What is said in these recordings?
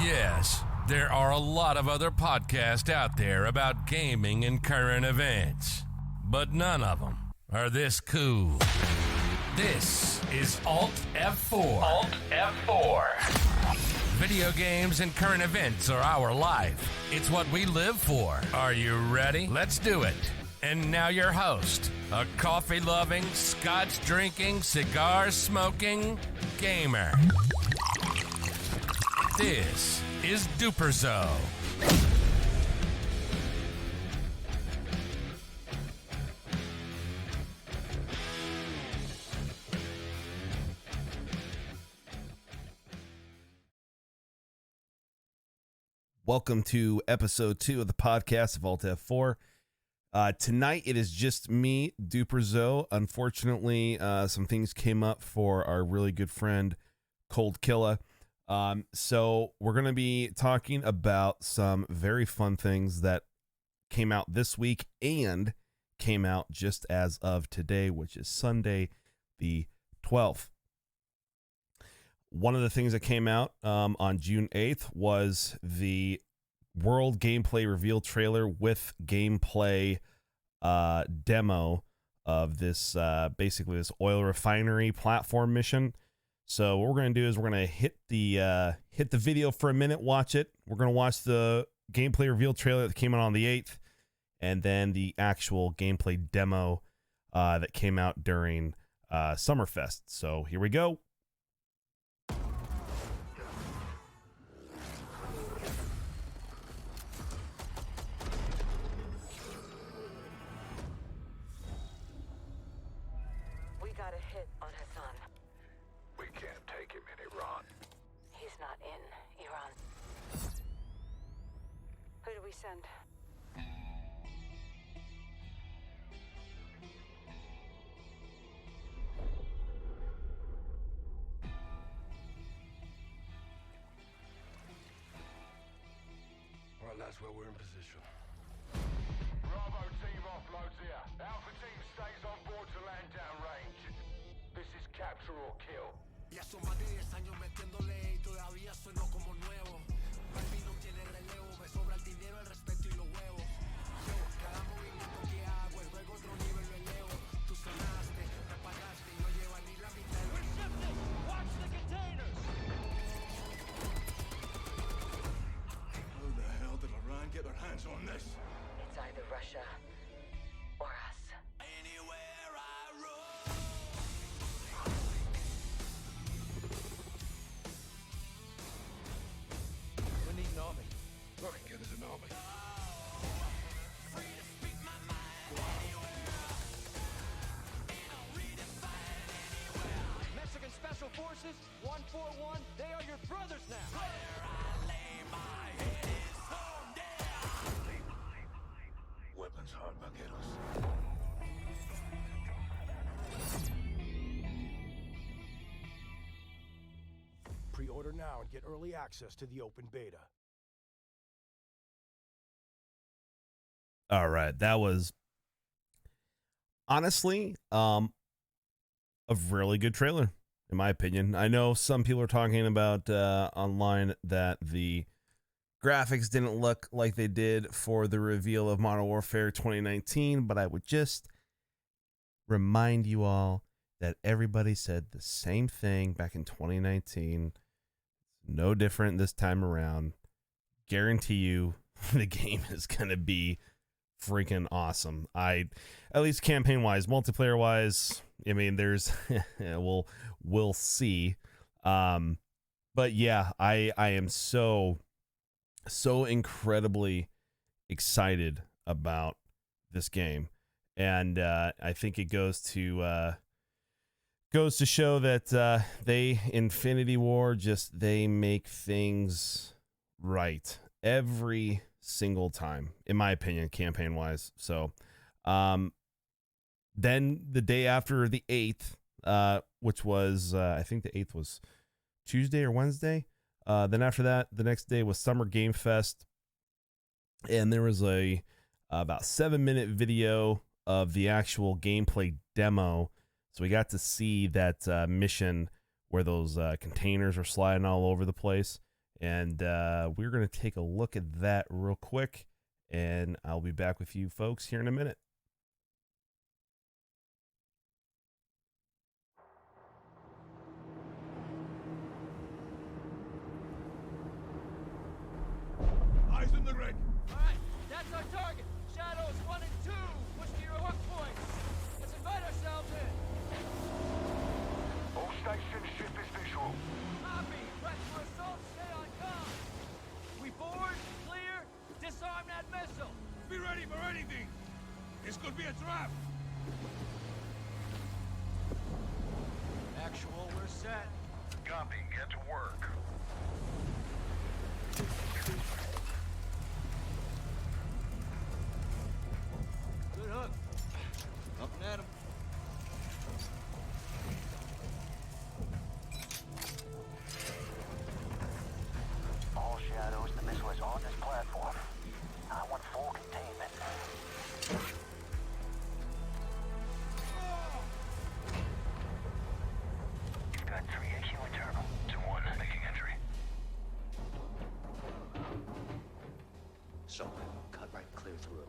Yes, there are a lot of other podcasts out there about gaming and current events, but none of them are this cool. This is Alt F4. Alt F4. Video games and current events are our life. It's what we live for. Are you ready? Let's do it. And now your host, a coffee-loving, scotch-drinking, cigar-smoking gamer. This is Epidsode. Welcome to episode 2 of the podcast of Alt F4. Tonight it is just me, Epidsode. Unfortunately, some things came up for our really good friend, Cold Killa. So we're going to be talking about some very fun things that came out this week and came out just as of today, which is Sunday, the 12th. One of the things that came out on June 8th was the World Gameplay Reveal trailer with gameplay demo of this basically this oil refinery platform mission. So what we're going to do is we're going to hit the video for a minute, watch it. We're going to watch the gameplay reveal trailer that came out on the 8th, and then the actual gameplay demo that came out during Summerfest. So here we go. We got a hit on Hassan. We can't take him in Iran. He's not in Iran. Who do we send? Right, lads, well, we're in position. Bravo team offloads here. Alpha team stays on board to land downrange. This is capture or kill. Ya son más de 10 años metiéndole y todavía sueno como nuevo. Baby no tiene relevo, me sobra el dinero, el respeto y los huevos. Yo, cada movimiento que hago es luego otro nivel lo elevo. Tú sonaste, me pagaste y no lleva ni la mitad. We're shifting! Watch the containers! How the hell did Iran get their hands on this? It's either Russia or us. Anywhere I roam. We need an army. I can get us an army. Free to speak my mind anywhere. And I'll redefine anywhere. Mexican Special Forces, 141, they are your brothers now. Where I lay my head is home there. Weapons hard, vaqueros. Pre-order now and get early access to the open beta. All right, that was honestly a really good trailer, in my opinion. I know some people are talking about online that the graphics didn't look like they did for the reveal of Modern Warfare 2019, but I would just remind you all that everybody said the same thing back in 2019. No different this time around. Guarantee you the game is going to be freaking awesome. At least campaign wise, multiplayer wise, I mean, there's we'll see. But yeah, I am so incredibly excited about this game, and I think it goes to show that they Infinity War they make things right every single time, in my opinion, campaign wise. So then the day after the 8th, which was I think the 8th was Tuesday or Wednesday, then after that the next day was Summer Game Fest, and there was a about 7-minute video of the actual gameplay demo. So we got to see that mission where those containers are sliding all over the place. And we're going to take a look at that real quick, and I'll be back with you folks here in a minute. Eyes on the rig. Alright, that's our target. Shadows 1 and 2. Push to your hook points. Let's invite ourselves in. All stations, ship is visual. Copy. Prep for assault. Stay on comm. We board, clear, disarm that missile. Be ready for anything. This could be a trap. Actual, we're set. Copy, get to work. Good hook. Nothing at him. All Shadows, the missile is on this platform. I want full containment. You've got 3 AQ internal. 2-1, making entry. So, cut right clear through.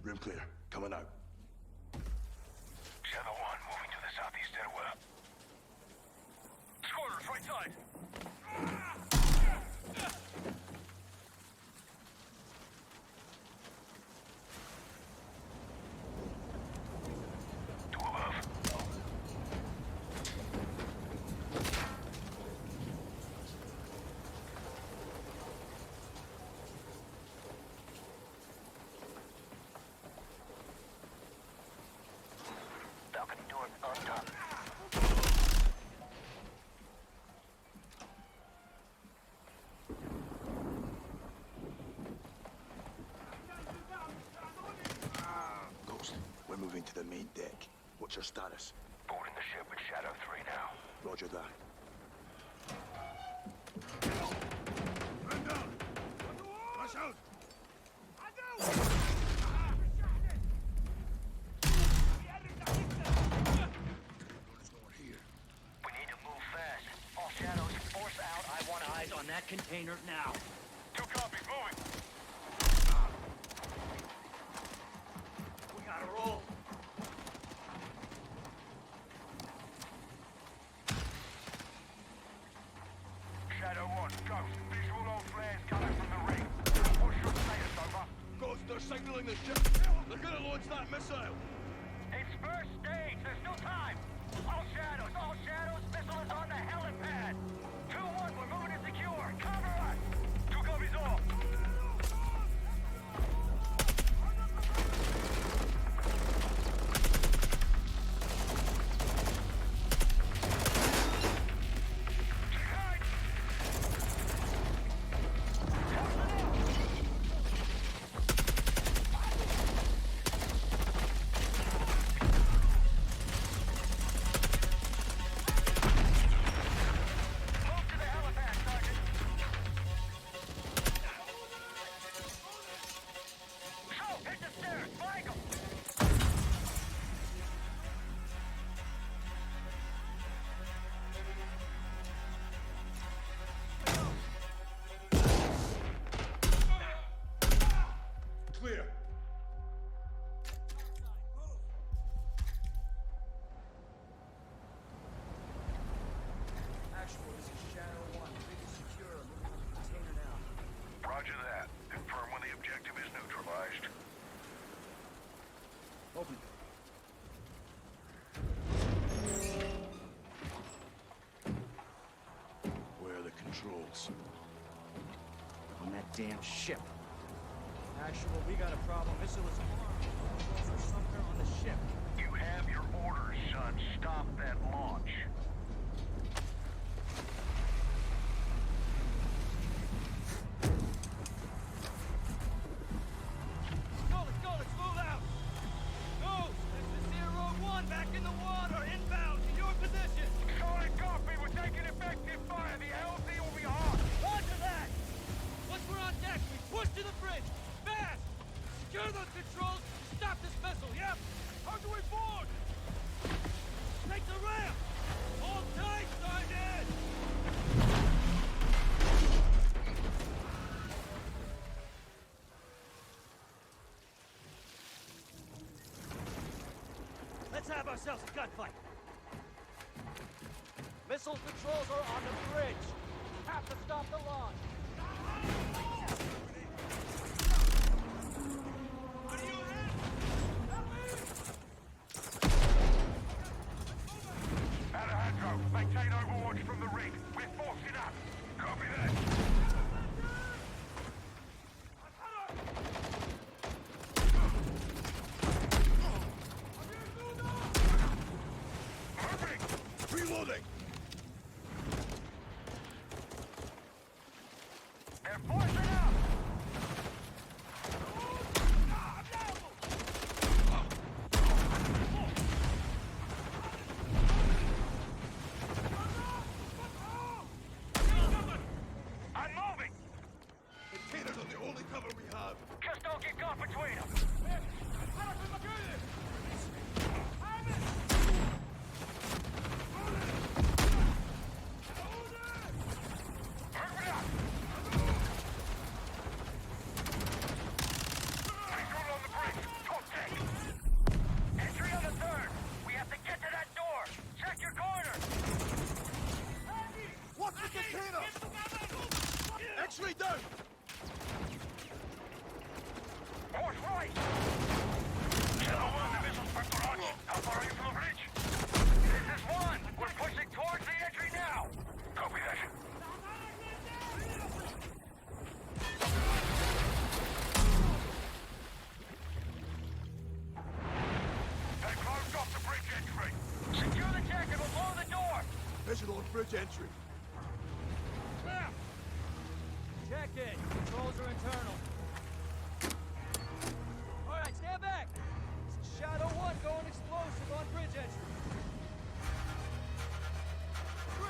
Room clear. Coming out. Shadow 1, moving to the southeast stairwell. Squatters, right side. Two above. Balcony door undone. Ghost, we're moving to the main deck. What's your status? Boarding the ship with Shadow 3 now. Roger that. Man down! Rush out! We need to move fast. All Shadows, force out. I want eyes on that container now. 2 copies, moving. We gotta roll. Shadow 1, Ghost. Visual on flares coming from the ring. What's your status, over? Ghost, they're signaling the ship. They're gonna launch that missile. It's first stage. There's still time. All Shadows. Missile is on the helipad. 2-1, we're moving to secure. Cover us. 2 copies all. Move to the helipad, Sergeant. So, hit the stairs. Flank 'em. Clear. Actual, this is Shadow 1. Rig is secure. Moving to the container now. Roger that. Confirm when the objective is neutralized. Open. Where are the controls? On that damn ship. Actual, we got a problem. Missile is armed. Controls are somewhere on the ship. You have your orders, son. Stop that launch. Let's move out! Ghost, this is Zero 1 back in the water, inbound to your position! Solid copy. Let's have ourselves a gunfight. Missile controls are on the bridge. Have to stop the launch. Alejandro, maintain overwatch from the ring. We're forcing up. Copy that. Moving! Reloading! They're forcing up! I'm moving! Containers are the only cover we have. Just don't get caught between them. Hurry up! Visual on the bridge. Talk deck. Entry on the third. We have to get to that door. Check your corner. Watch the container! X-ray down! Horse right. Kilo 1, the missile's first launch. How far are you from the bridge? This is 1. We're pushing towards the entry now. Copy that. They closed off the bridge entry. Secure the deck and we'll blow the door. Visual on bridge entry. Check in. Controls are internal. All right, stand back. Shadow 1 going explosive on bridge entry. 3,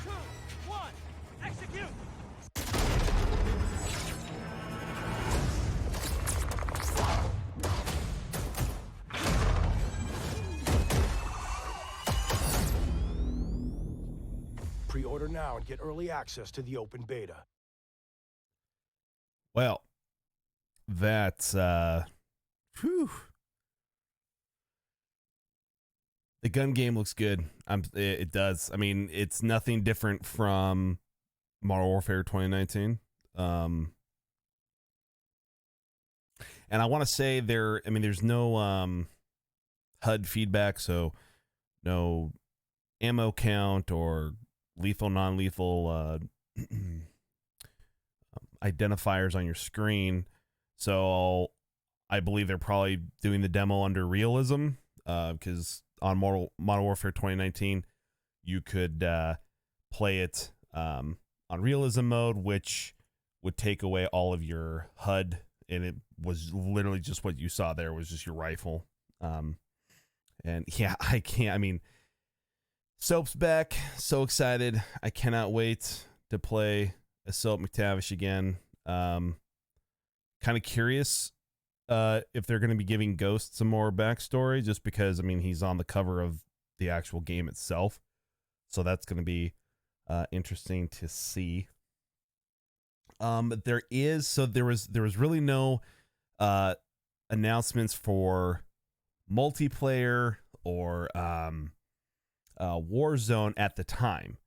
2, 1, execute! Pre-order now and get early access to the open beta. Well, that's whew. The gun game looks good. It does. I mean, it's nothing different from Modern Warfare 2019. And I want to say there's no HUD feedback, so no ammo count or lethal, non-lethal identifiers on your screen. So I believe they're probably doing the demo under realism, because on Modern Warfare 2019 you could play it on realism mode, which would take away all of your HUD, and it was literally just what you saw there was just your rifle. And yeah, I mean, Soap's back. So excited. I cannot wait to play as Soap McTavish again. Kind of curious if they're going to be giving Ghost some more backstory, just because, I mean, he's on the cover of the actual game itself. So that's going to be interesting to see. But there was really no announcements for multiplayer or Warzone at the time.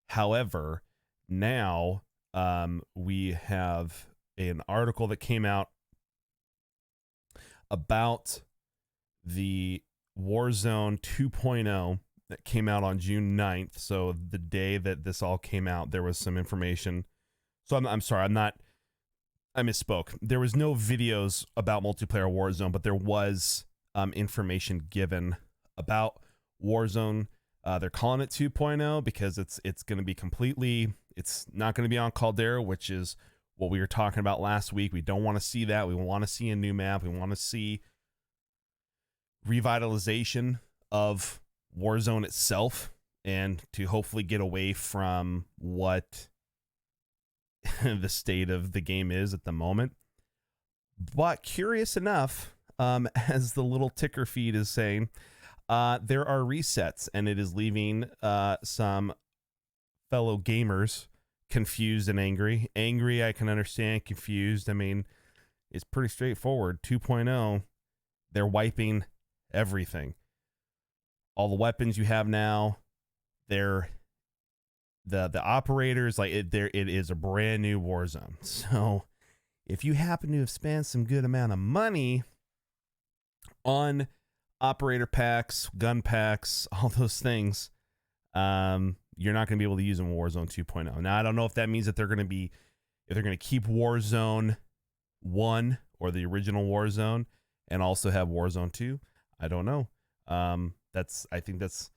However, now we have an article that came out about the Warzone 2.0 that came out on June 9th. So the day that this all came out, there was some information. So I'm sorry, I misspoke. There was no videos about multiplayer Warzone, but there was information given about Warzone. They're calling it 2.0 because it's going to be it's not going to be on Caldera, which is what we were talking about last week. We don't want to see that. We want to see a new map. We want to see revitalization of Warzone itself, and to hopefully get away from what the state of the game is at the moment. But curious enough, as the little ticker feed is saying, there are resets, and it is leaving some fellow gamers confused and angry. Angry, I can understand. Confused, I mean, it's pretty straightforward. 2.0, they're wiping everything. all the weapons you have now, they're the operators, like it is a brand new Warzone. So if you happen to have spent some good amount of money on operator packs, gun packs, all those things, you're not going to be able to use them in Warzone 2.0. Now, I don't know if that means that they're going to keep Warzone 1 or the original Warzone and also have Warzone 2. I don't know. I think that's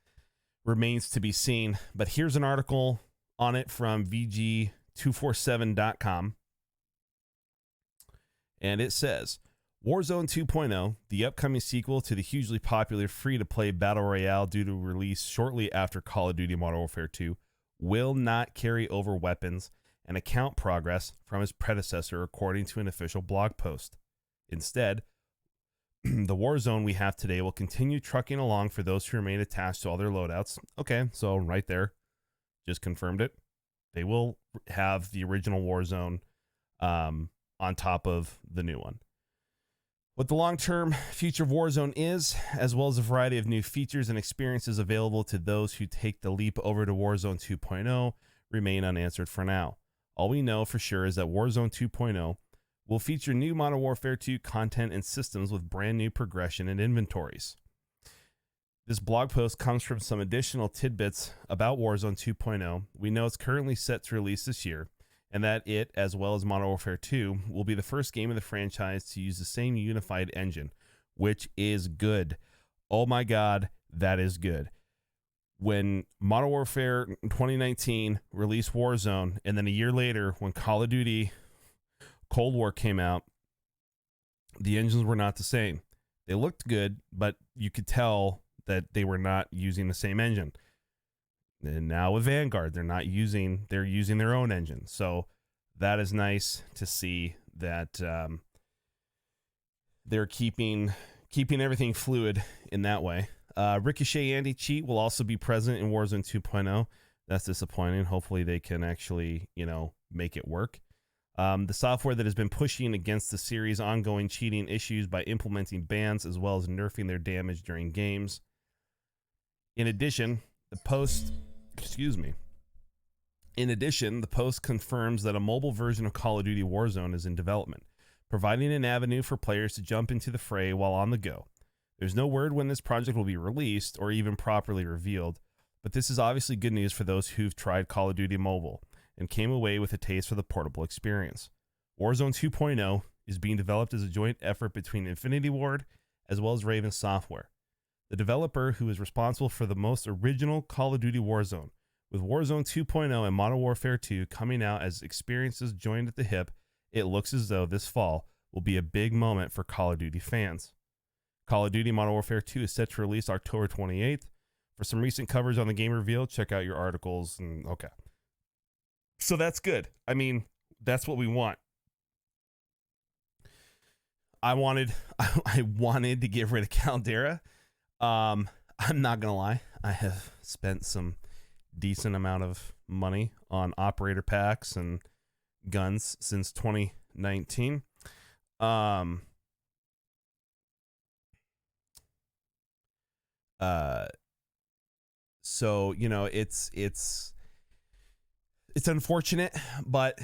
remains to be seen. But here's an article on it from VG247.com. And it says, Warzone 2.0, the upcoming sequel to the hugely popular free-to-play Battle Royale due to release shortly after Call of Duty Modern Warfare 2, will not carry over weapons and account progress from its predecessor, according to an official blog post. Instead, the Warzone we have today will continue trucking along for those who remain attached to all their loadouts. Okay, so right there, just confirmed it. They will have the original Warzone on top of the new one. What the long-term future of Warzone is, as well as a variety of new features and experiences available to those who take the leap over to Warzone 2.0, remain unanswered for now. All we know for sure is that Warzone 2.0 will feature new Modern Warfare 2 content and systems with brand new progression and inventories. This blog post comes from some additional tidbits about Warzone 2.0. We know it's currently set to release this year, and that it, as well as Modern Warfare 2, will be the first game of the franchise to use the same unified engine, which is good. Oh my God, that is good. When Modern Warfare 2019 released Warzone, and then a year later, when Call of Duty Cold War came out, the engines were not the same. They looked good, but you could tell that they were not using the same engine. And now with Vanguard, they're using their own engine. So that is nice to see that they're keeping everything fluid in that way. Ricochet Anti-Cheat will also be present in Warzone 2.0. That's disappointing. Hopefully they can actually, make it work. The software that has been pushing against the series' ongoing cheating issues by implementing bans as well as nerfing their damage during games. In addition, the post confirms that a mobile version of Call of Duty Warzone is in development, providing an avenue for players to jump into the fray while on the go. There's no word when this project will be released or even properly revealed, but this is obviously good news for those who've tried Call of Duty Mobile and came away with a taste for the portable experience. Warzone 2.0 is being developed as a joint effort between Infinity Ward as well as Raven Software, the developer who is responsible for the most original Call of Duty Warzone. With Warzone 2.0 and Modern Warfare 2 coming out as experiences joined at the hip, it looks as though this fall will be a big moment for Call of Duty fans. Call of Duty Modern Warfare 2 is set to release October 28th. For some recent coverage on the game reveal, check out your articles. Okay. So that's good. I mean, that's what we want. I wanted to get rid of Caldera. I'm not going to lie. I have spent some decent amount of money on operator packs and guns since 2019. So, it's unfortunate, but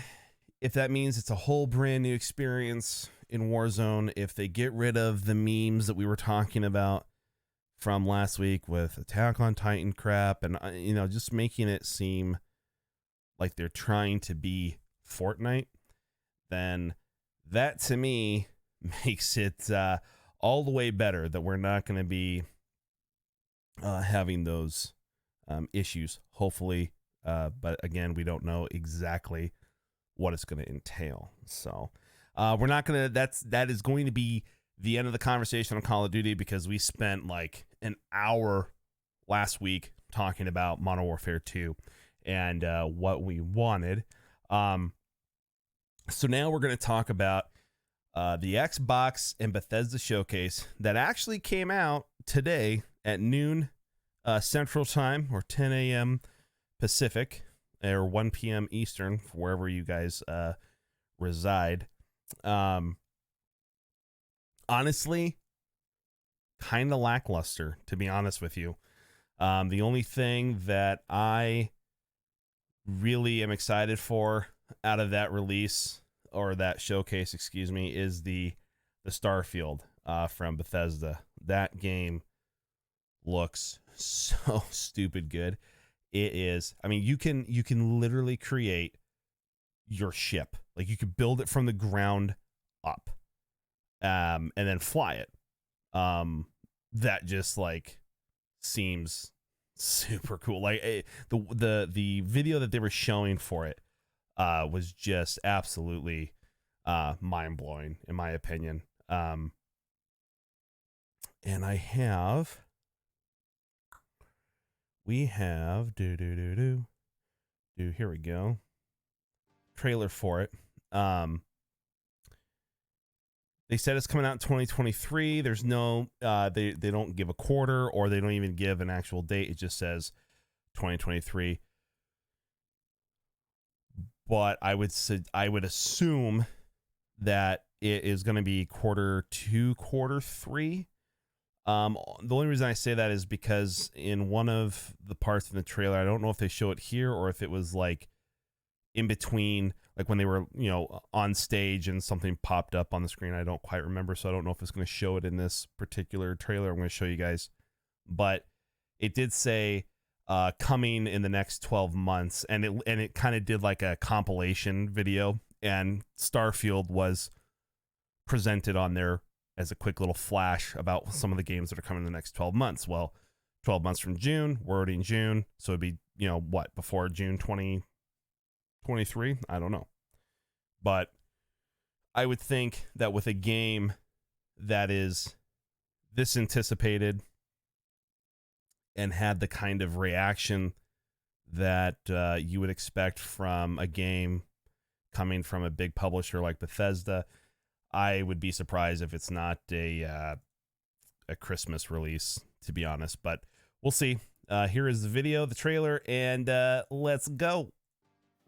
if that means it's a whole brand new experience in Warzone, if they get rid of the memes that we were talking about from last week with Attack on Titan crap and, just making it seem like they're trying to be Fortnite, then that to me makes it all the way better that we're not going to be having those issues, hopefully. But again, we don't know exactly what it's going to entail. So we're not going to, that is going to be the end of the conversation on Call of Duty, because we spent like an hour last week talking about Modern Warfare 2 and what we wanted. So now we're going to talk about the Xbox and Bethesda showcase that actually came out today at noon Central Time, or 10 a.m. Pacific, or 1 p.m. Eastern, wherever you guys reside. Honestly, kind of lackluster, to be honest with you. The only thing that I really am excited for out of that release, or that showcase, excuse me, is the Starfield from Bethesda. That game looks so stupid good. It is. I mean, you can literally create your ship. Like, you could build it from the ground up, and then fly it. That just like seems super cool. Like, the video that they were showing for it was just absolutely mind blowing, in my opinion. And we have here we go, trailer for it. They said it's coming out in 2023. There's no they don't give a quarter, or they don't even give an actual date. It just says 2023. But I would assume that it is going to be Q2, Q3. The only reason I say that is because in one of the parts in the trailer, I don't know if they show it here or if it was like in between, like when they were, on stage and something popped up on the screen. I don't quite remember, so I don't know if it's going to show it in this particular trailer. I'm going to show you guys, but it did say coming in the next 12 months, and it kind of did like a compilation video, and Starfield was presented on there as a quick little flash about some of the games that are coming in the next 12 months. Well, 12 months from June, we're already in June, so it'd be, before June 2023? I don't know. But I would think that with a game that is this anticipated and had the kind of reaction that you would expect from a game coming from a big publisher like Bethesda, I would be surprised if it's not a Christmas release, to be honest. But we'll see. Here is the video, the trailer, and let's go.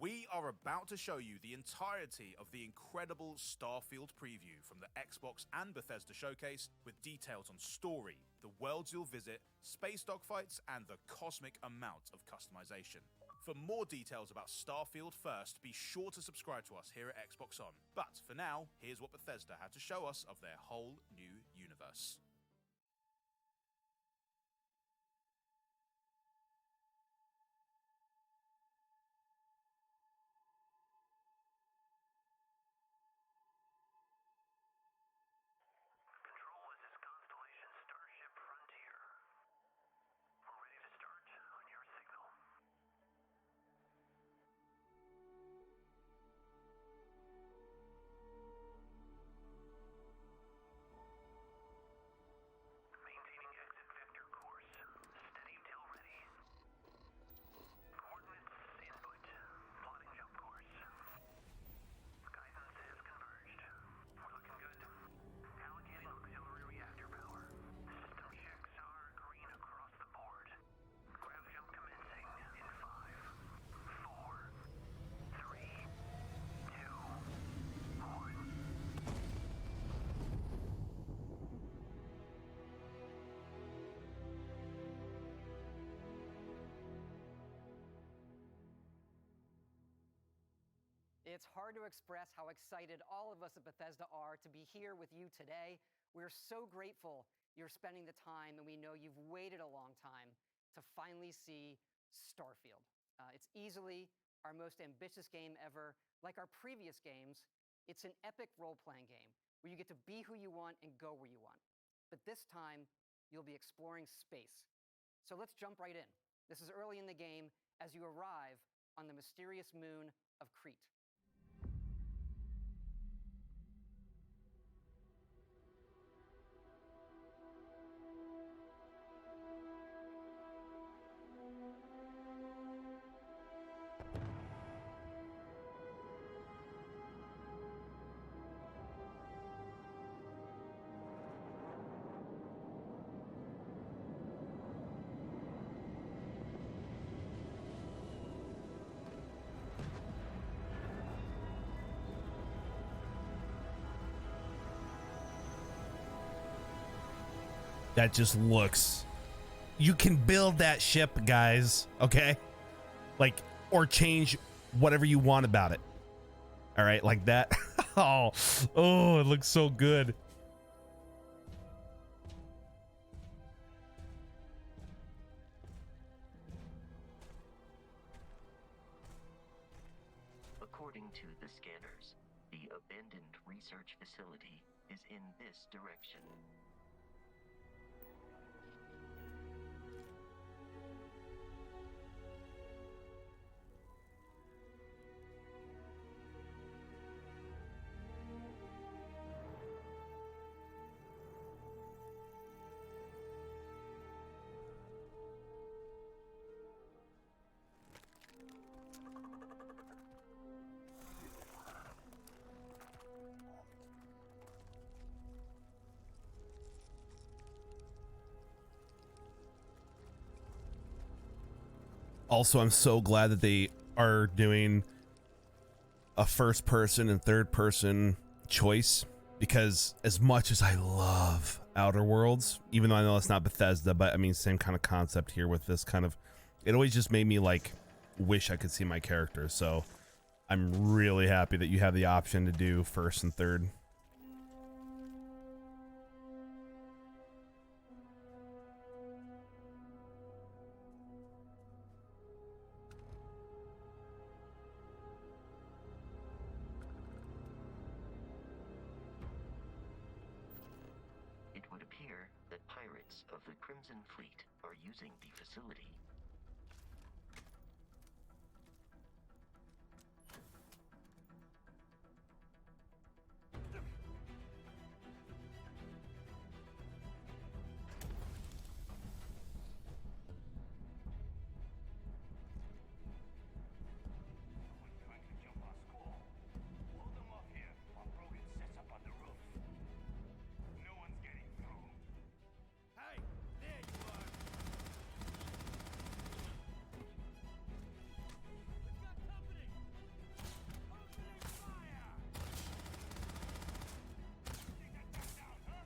We are about to show you the entirety of the incredible Starfield preview from the Xbox and Bethesda showcase, with details on story, the worlds you'll visit, space dogfights, and the cosmic amount of customization. For more details about Starfield first, be sure to subscribe to us here at Xbox On. But for now, here's what Bethesda had to show us of their whole new universe. It's hard to express how excited all of us at Bethesda are to be here with you today. We're so grateful you're spending the time, and we know you've waited a long time to finally see Starfield. It's easily our most ambitious game ever. Like our previous games, it's an epic role-playing game where you get to be who you want and go where you want. But this time, you'll be exploring space. So let's jump right in. This is early in the game as you arrive on the mysterious moon of Crete. That just looks you can build that ship, guys. Okay, like, or change whatever you want about it. All right, like that. Oh, it looks so good. According to the scanners, the abandoned research facility is in this direction. Also, I'm so glad that they are doing a first person and third person choice, because as much as I love Outer Worlds, even though I know it's not Bethesda, but I mean, same kind of concept here with this kind of, it always just made me like wish I could see my character. So I'm really happy that you have the option to do first and third. It would appear that pirates of the Crimson Fleet are using the facility. Trying to jump our squall. Hold them off here while Brogan sets up on the roof. No one's getting through. Hey, there you are. We've got company. Opening fire. Think that guy down, huh?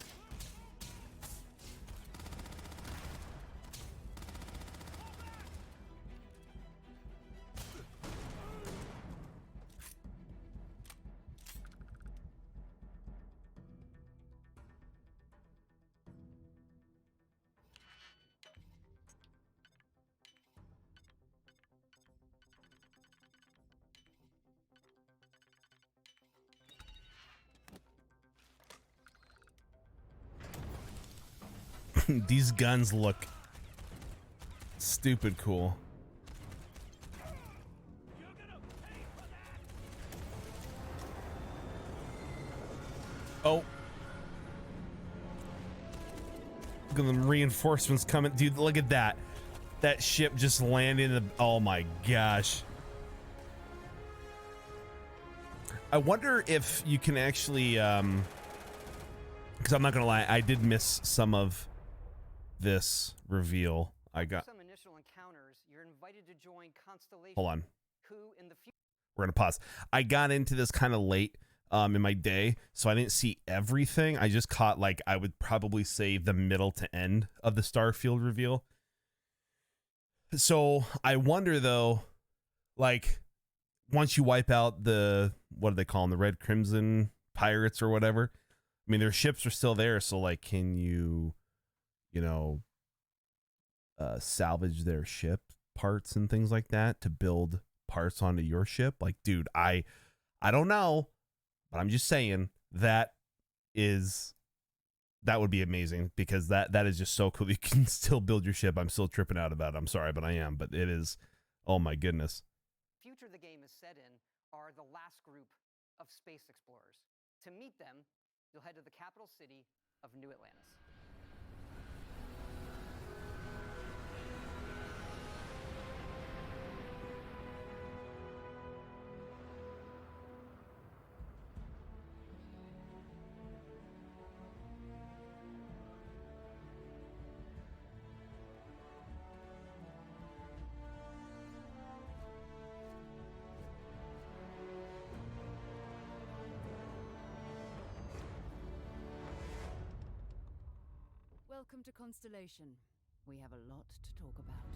Fall back. These guns look stupid cool. You're gonna pay for that. Oh. Look at them reinforcements coming. Dude, look at that. That ship just landed in the, oh my gosh. I wonder if you can actually, because I'm not gonna lie, I did miss some of this reveal. I got, Some initial encounters, you're invited to join Constellation, hold on. who in the future We're gonna pause. I got into this kind of late in my day, so I didn't see everything. I just caught, like, I would probably say the middle to end of the Starfield reveal. So I wonder though, like, once you wipe out the, what do they call them, the Red Crimson pirates or whatever, I mean, their ships are still there, so like, can you know, salvage their ship parts and things like that to build parts onto your ship? Like, dude, I don't know, but I'm just saying that would be amazing, because that is just so cool. You can still build your ship. I'm still tripping out about it. I'm sorry, but I am. But it is, oh my goodness. future the game is set in are the last group of space explorers. To meet them, you'll head to the capital city of New Atlantis. Welcome to Constellation. We have a lot to talk about.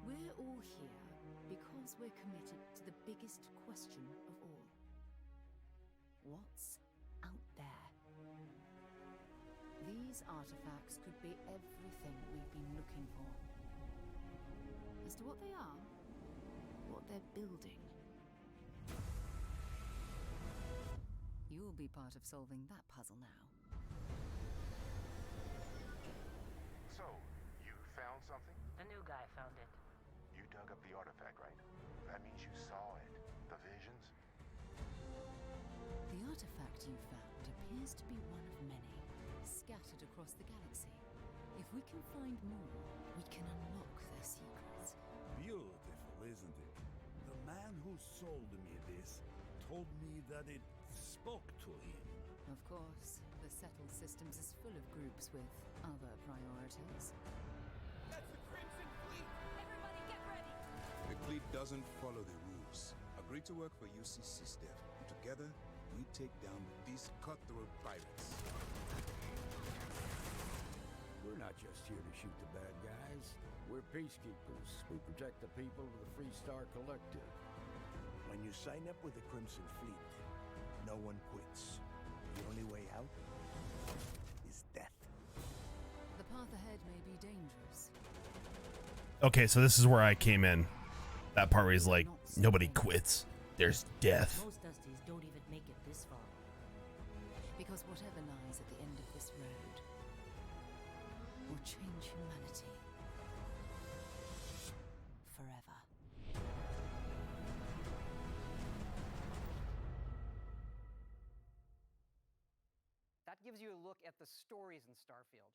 We're all here because we're committed to the biggest question of all. What's out there? These artifacts could be everything we've been looking for. As to what they are, what they're building, you'll be part of solving that puzzle now. So, you found something? The new guy found it. You dug up the artifact, right? That means you saw it. The visions? The artifact you found appears to be one of many, scattered across the galaxy. If we can find more, we can unlock their secrets. Beautiful, isn't it? The man who sold me this told me that it spoke to him. Of course, the settled systems is full of groups with other priorities. That's the Crimson Fleet! Everybody get ready! The fleet doesn't follow the rules. Agree to work for UCC, Steph. And together, we take down these cutthroat pirates. We're not just here to shoot the bad guys. We're peacekeepers. We protect the people of the Free Star Collective. When you sign up with the Crimson Fleet, no one quits. The only way out is death. The path ahead may be dangerous. Okay, so this is where I came in. That part where he's like, nobody quits. There's death. Most Dusties don't even make it this far. Because whatever lies at the end of this road will change humanity forever. That gives you a look at the stories in Starfield.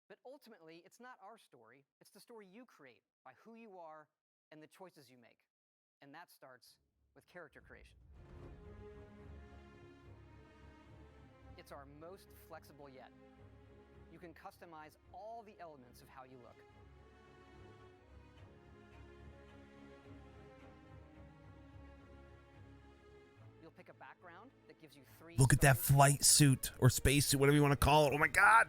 But ultimately, it's not our story. It's the story you create by who you are and the choices you make. And that starts with character creation. It's our most flexible yet. You can customize all the elements of how you look. You'll pick a background that gives you 3. Look at that flight suit or space suit, whatever you want to call it. Oh my God.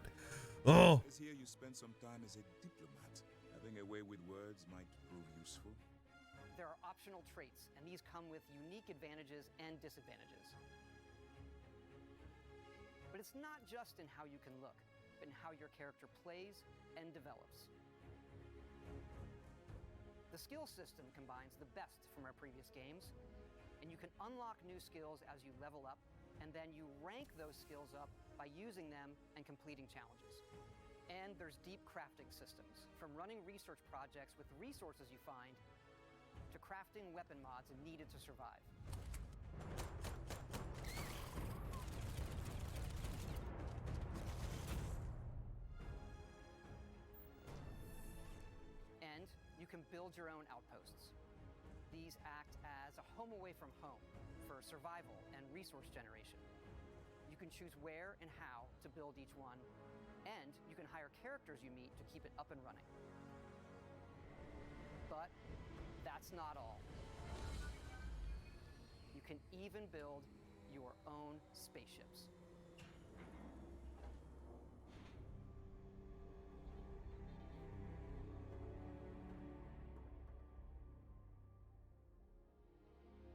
Oh. It's here you spend some time as a diplomat. Having a way with words might prove useful. There are optional traits, and these come with unique advantages and disadvantages. But it's not just in how you can look, but in how your character plays and develops. The skill system combines the best from our previous games, and you can unlock new skills as you level up, and then you rank those skills up by using them and completing challenges. And there's deep crafting systems, from running research projects with resources you find, to crafting weapon mods needed to survive. And you can build your own outposts. These act as a home away from home for survival and resource generation. You can choose where and how to build each one, and you can hire characters you meet to keep it up and running. But that's not all. You can even build your own spaceships.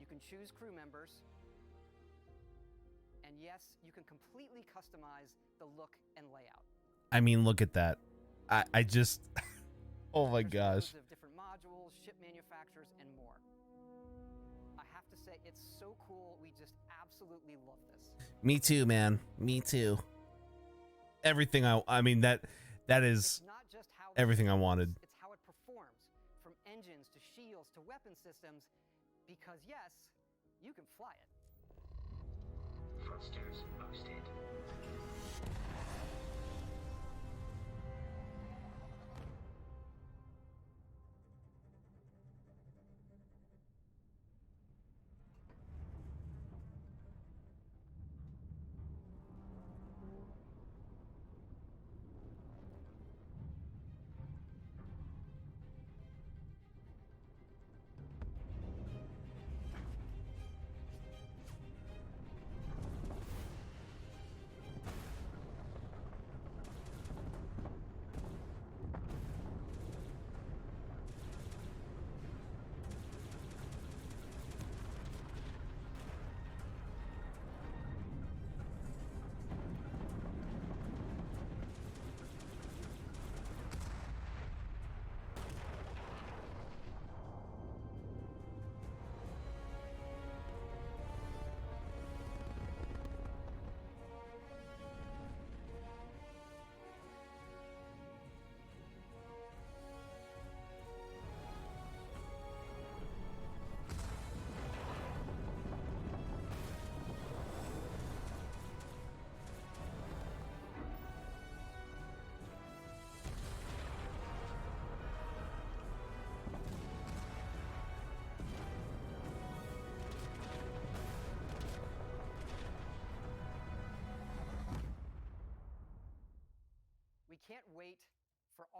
You can choose crew members, and yes, you can completely customize the look and layout. I mean, look at that. I just, oh my gosh. Of different modules, ship manufacturers, and more. I have to say, it's so cool. We just absolutely love this. Me too, man. Me too. Everything I mean, that is not just how everything I wanted. It's how it performs, from engines to shields to weapon systems, because yes, you can fly it. Thrusters boosted.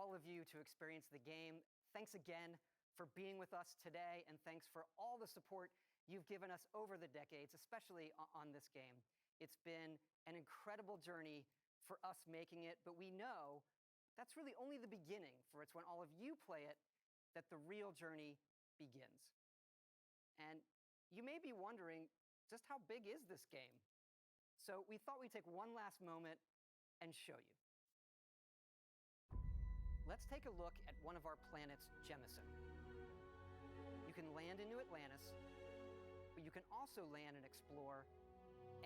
all of you to experience the game. Thanks again for being with us today, and thanks for all the support you've given us over the decades, especially on this game. It's been an incredible journey for us making it, but we know that's really only the beginning, for it's when all of you play it that the real journey begins. And you may be wondering, just how big is this game? So we thought we'd take one last moment and show you. Let's take a look at one of our planets, Jemison. You can land into Atlantis, but you can also land and explore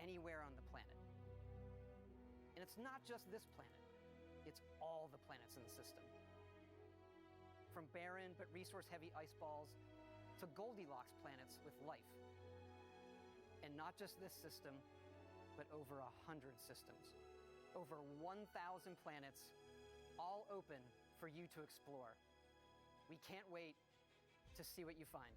anywhere on the planet. And it's not just this planet, it's all the planets in the system. From barren but resource-heavy ice balls to Goldilocks planets with life. And not just this system, but over 100 systems. Over 1,000 planets, all open for you to explore. We can't wait to see what you find.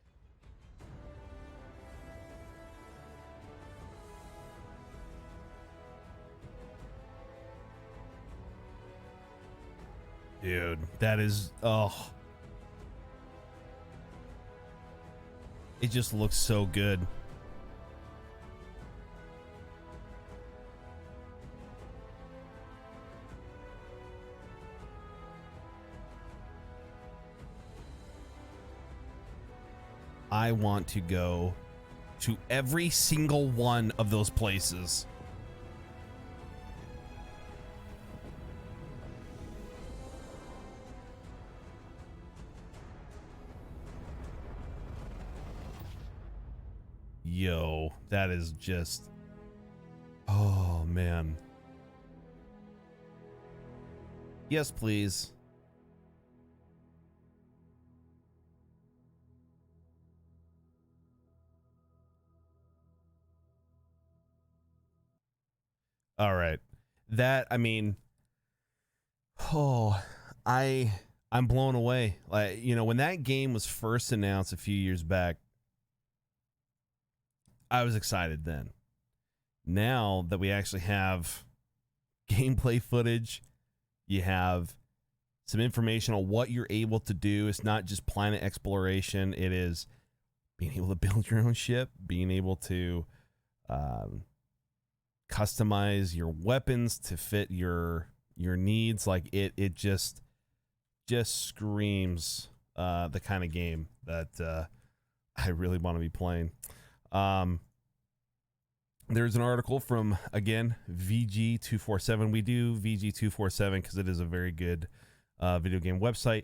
Dude, that is, oh. It just looks so good. I want to go to every single one of those places. Yo, that is just, oh man. Yes, please. All right. That, I mean, oh, I'm blown away. Like, you know, when that game was first announced a few years back, I was excited then. Now that we actually have gameplay footage, you have some information on what you're able to do. It's not just planet exploration. It is being able to build your own ship, being able to customize your weapons to fit your needs. Like it just screams the kind of game that I really want to be playing. There's an article from, again, VG247. We do VG247 because it is a very good video game website.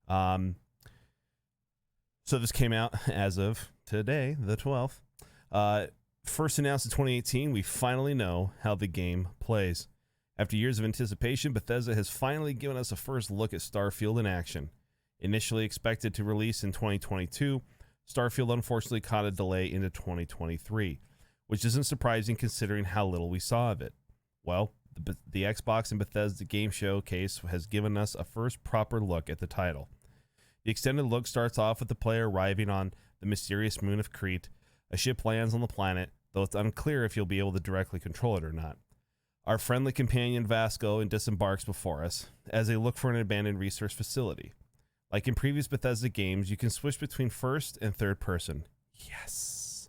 So this came out as of today, the 12th. First announced in 2018, we finally know how the game plays. After years of anticipation, Bethesda has finally given us a first look at Starfield in action. Initially expected to release in 2022, Starfield unfortunately caught a delay into 2023, which isn't surprising considering how little we saw of it. Well, the Xbox and Bethesda Game Showcase has given us a first proper look at the title. The extended look starts off with the player arriving on the mysterious moon of Crete. A ship lands on the planet, though it's unclear if you'll be able to directly control it or not. Our friendly companion Vasco disembarks before us as they look for an abandoned research facility. Like in previous Bethesda games, you can switch between first and third person. Yes.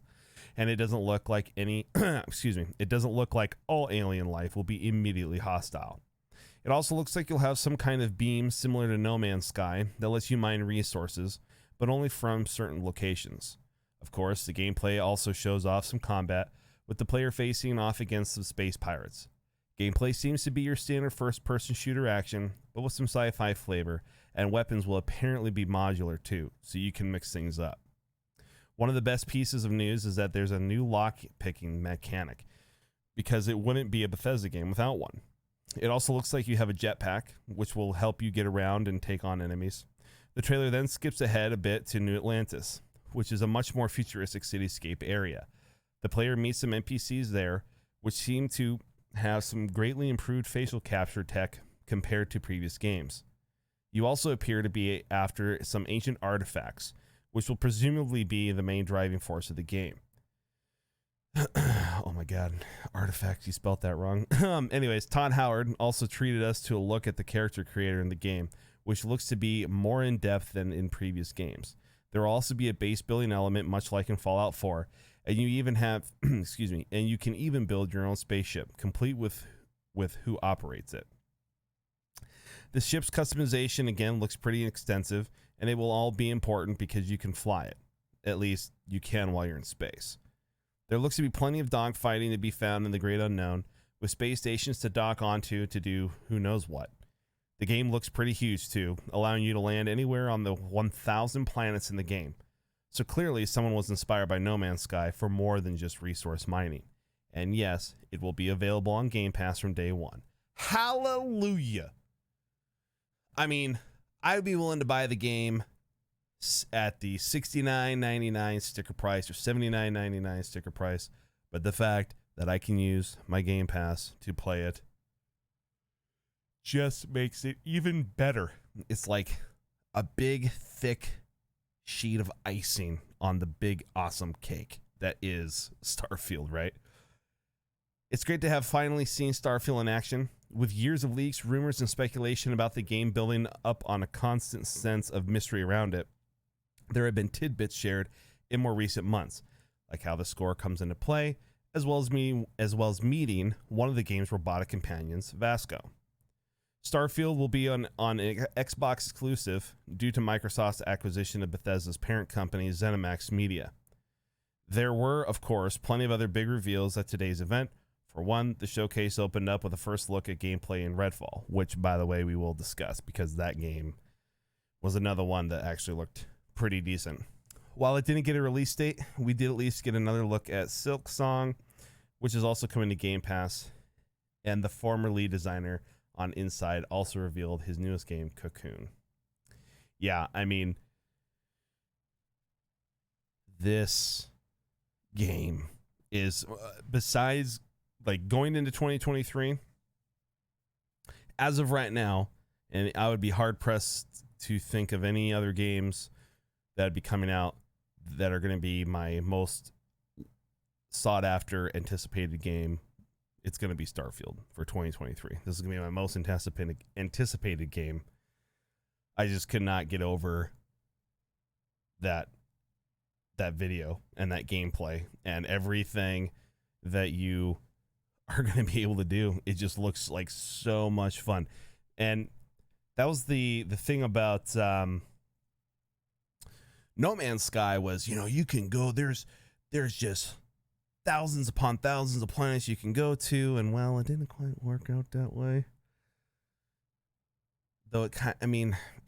And it doesn't look like any, excuse me, it doesn't look like all alien life will be immediately hostile. It also looks like you'll have some kind of beam similar to No Man's Sky that lets you mine resources, but only from certain locations. Of course, the gameplay also shows off some combat, with the player facing off against some space pirates. Gameplay seems to be your standard first-person shooter action, but with some sci-fi flavor, and weapons will apparently be modular too, so you can mix things up. One of the best pieces of news is that there's a new lock-picking mechanic, because it wouldn't be a Bethesda game without one. It also looks like you have a jetpack, which will help you get around and take on enemies. The trailer then skips ahead a bit to New Atlantis, which is a much more futuristic cityscape area. The player meets some NPCs there, which seem to have some greatly improved facial capture tech compared to previous games. You also appear to be after some ancient artifacts, which will presumably be the main driving force of the game. Oh my god, artifact, you spelt that wrong. Anyways, Todd Howard also treated us to a look at the character creator in the game, which looks to be more in depth than in previous games. There will also be a base building element, much like in Fallout 4, and you even have, excuse me, and you can even build your own spaceship, complete with who operates it. The ship's customization again looks pretty extensive, and it will all be important because you can fly it. At least you can while you're in space. There looks to be plenty of dogfighting to be found in the great unknown, with space stations to dock onto to do who knows what. The game looks pretty huge too, allowing you to land anywhere on the 1,000 planets in the game. So clearly someone was inspired by No Man's Sky for more than just resource mining. And yes, it will be available on Game Pass from day one. Hallelujah! I mean, I would be willing to buy the game at the $69.99 sticker price or $79.99 sticker price, but the fact that I can use my Game Pass to play it just makes it even better. It's like a big, thick sheet of icing on the big, awesome cake that is Starfield, right? It's great to have finally seen Starfield in action. With years of leaks, rumors, and speculation about the game building up on a constant sense of mystery around it, there have been tidbits shared in more recent months, like how the score comes into play, as well as meeting one of the game's robotic companions, Vasco. Starfield will be on Xbox exclusive due to Microsoft's acquisition of Bethesda's parent company, ZeniMax Media. There were, of course, plenty of other big reveals at today's event. For one, the showcase opened up with a first look at gameplay in Redfall, which, by the way, we will discuss because that game was another one that actually looked pretty decent. While it didn't get a release date, we did at least get another look at Silksong, which is also coming to Game Pass, and the former lead designer on Inside also revealed his newest game, Cocoon. Yeah, I mean, this game is, besides like going into 2023, as of right now, and I would be hard pressed to think of any other games that would be coming out that are going to be my most sought after anticipated game. It's going to be Starfield for 2023. This is going to be my most anticipated game. I just could not get over that video and that gameplay and everything that you are going to be able to do. It just looks like so much fun. And that was the thing about No Man's Sky was, you can go, there's just thousands upon thousands of planets you can go to, and well, it didn't quite work out that way. Though it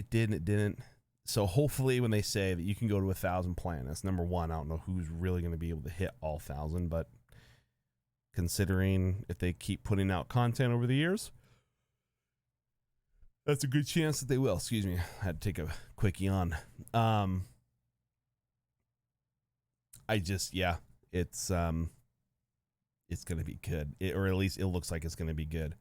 didn't. So hopefully when they say that you can go to 1,000 planets, number one, I don't know who's really going to be able to hit all 1,000, but considering if they keep putting out content over the years, that's a good chance that they will. Excuse me, I had to take a quick yawn. It's going to be good, or at least it looks like it's going to be good.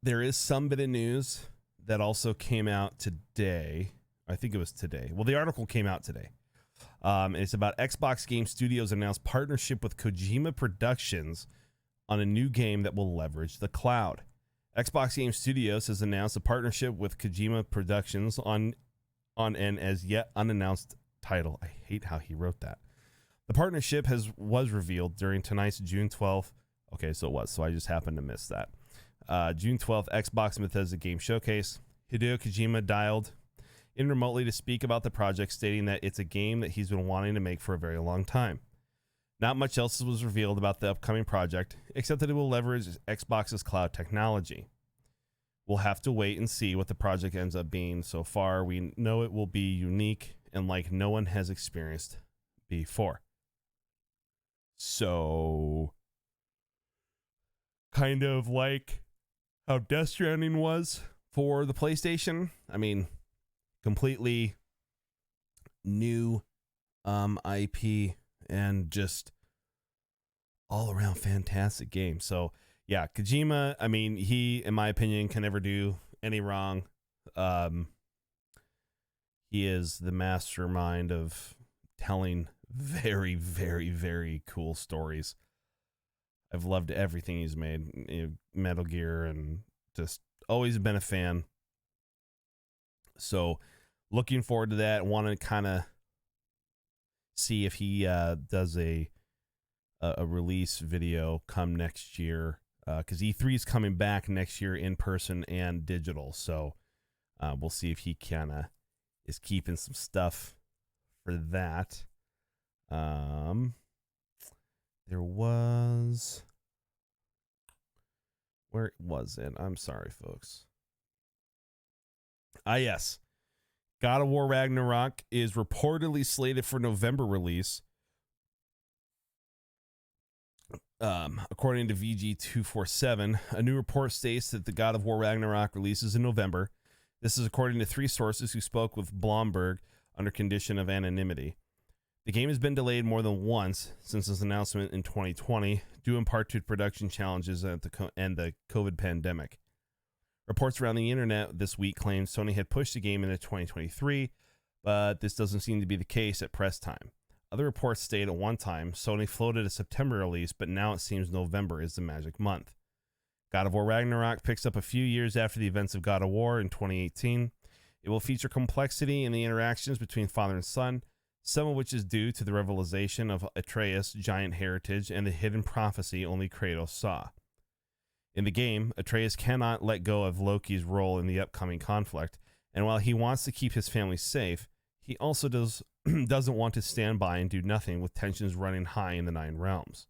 There is some bit of news that also came out today. I think it was today. Well, the article came out today. It's about Xbox Game Studios announced partnership with Kojima Productions on a new game that will leverage the cloud. Xbox Game Studios has announced a partnership with Kojima Productions on an as yet unannounced title. I hate how he wrote that. The partnership was revealed during tonight's June 12th. Okay, so it was. So I just happened to miss that. June 12th, Xbox and Bethesda Game Showcase. Hideo Kojima dialed in remotely to speak about the project, stating that it's a game that he's been wanting to make for a very long time. Not much else was revealed about the upcoming project, except that it will leverage Xbox's cloud technology. We'll have to wait and see what the project ends up being. So far, we know it will be unique and like no one has experienced before. So, kind of like how Death Stranding was for the PlayStation. I mean, completely new IP and just all around fantastic game. So yeah, Kojima, I mean, he, in my opinion, can never do any wrong. He is the mastermind of telling very, very, very cool stories. I've loved everything he's made, Metal Gear, and just always been a fan. So looking forward to that. Want to kind of see if he does a release video come next year, because E3 is coming back next year in person and digital. So we'll see if he kind of is keeping some stuff for that. There was... Where was it? I'm sorry, folks. Yes. God of War Ragnarok is reportedly slated for November release. According to VG247, a new report states that the God of War Ragnarok releases in November. This is according to 3 sources who spoke with Blomberg under condition of anonymity. The game has been delayed more than once since its announcement in 2020, due in part to production challenges and the COVID pandemic. Reports around the internet this week claimed Sony had pushed the game into 2023, but this doesn't seem to be the case at press time. Other reports state at one time Sony floated a September release, but now it seems November is the magic month. God of War Ragnarok picks up a few years after the events of God of War in 2018. It will feature complexity in the interactions between father and son, some of which is due to the revelation of Atreus' giant heritage and the hidden prophecy only Kratos saw. In the game, Atreus cannot let go of Loki's role in the upcoming conflict, and while he wants to keep his family safe, he also doesn't want to stand by and do nothing with tensions running high in the Nine Realms.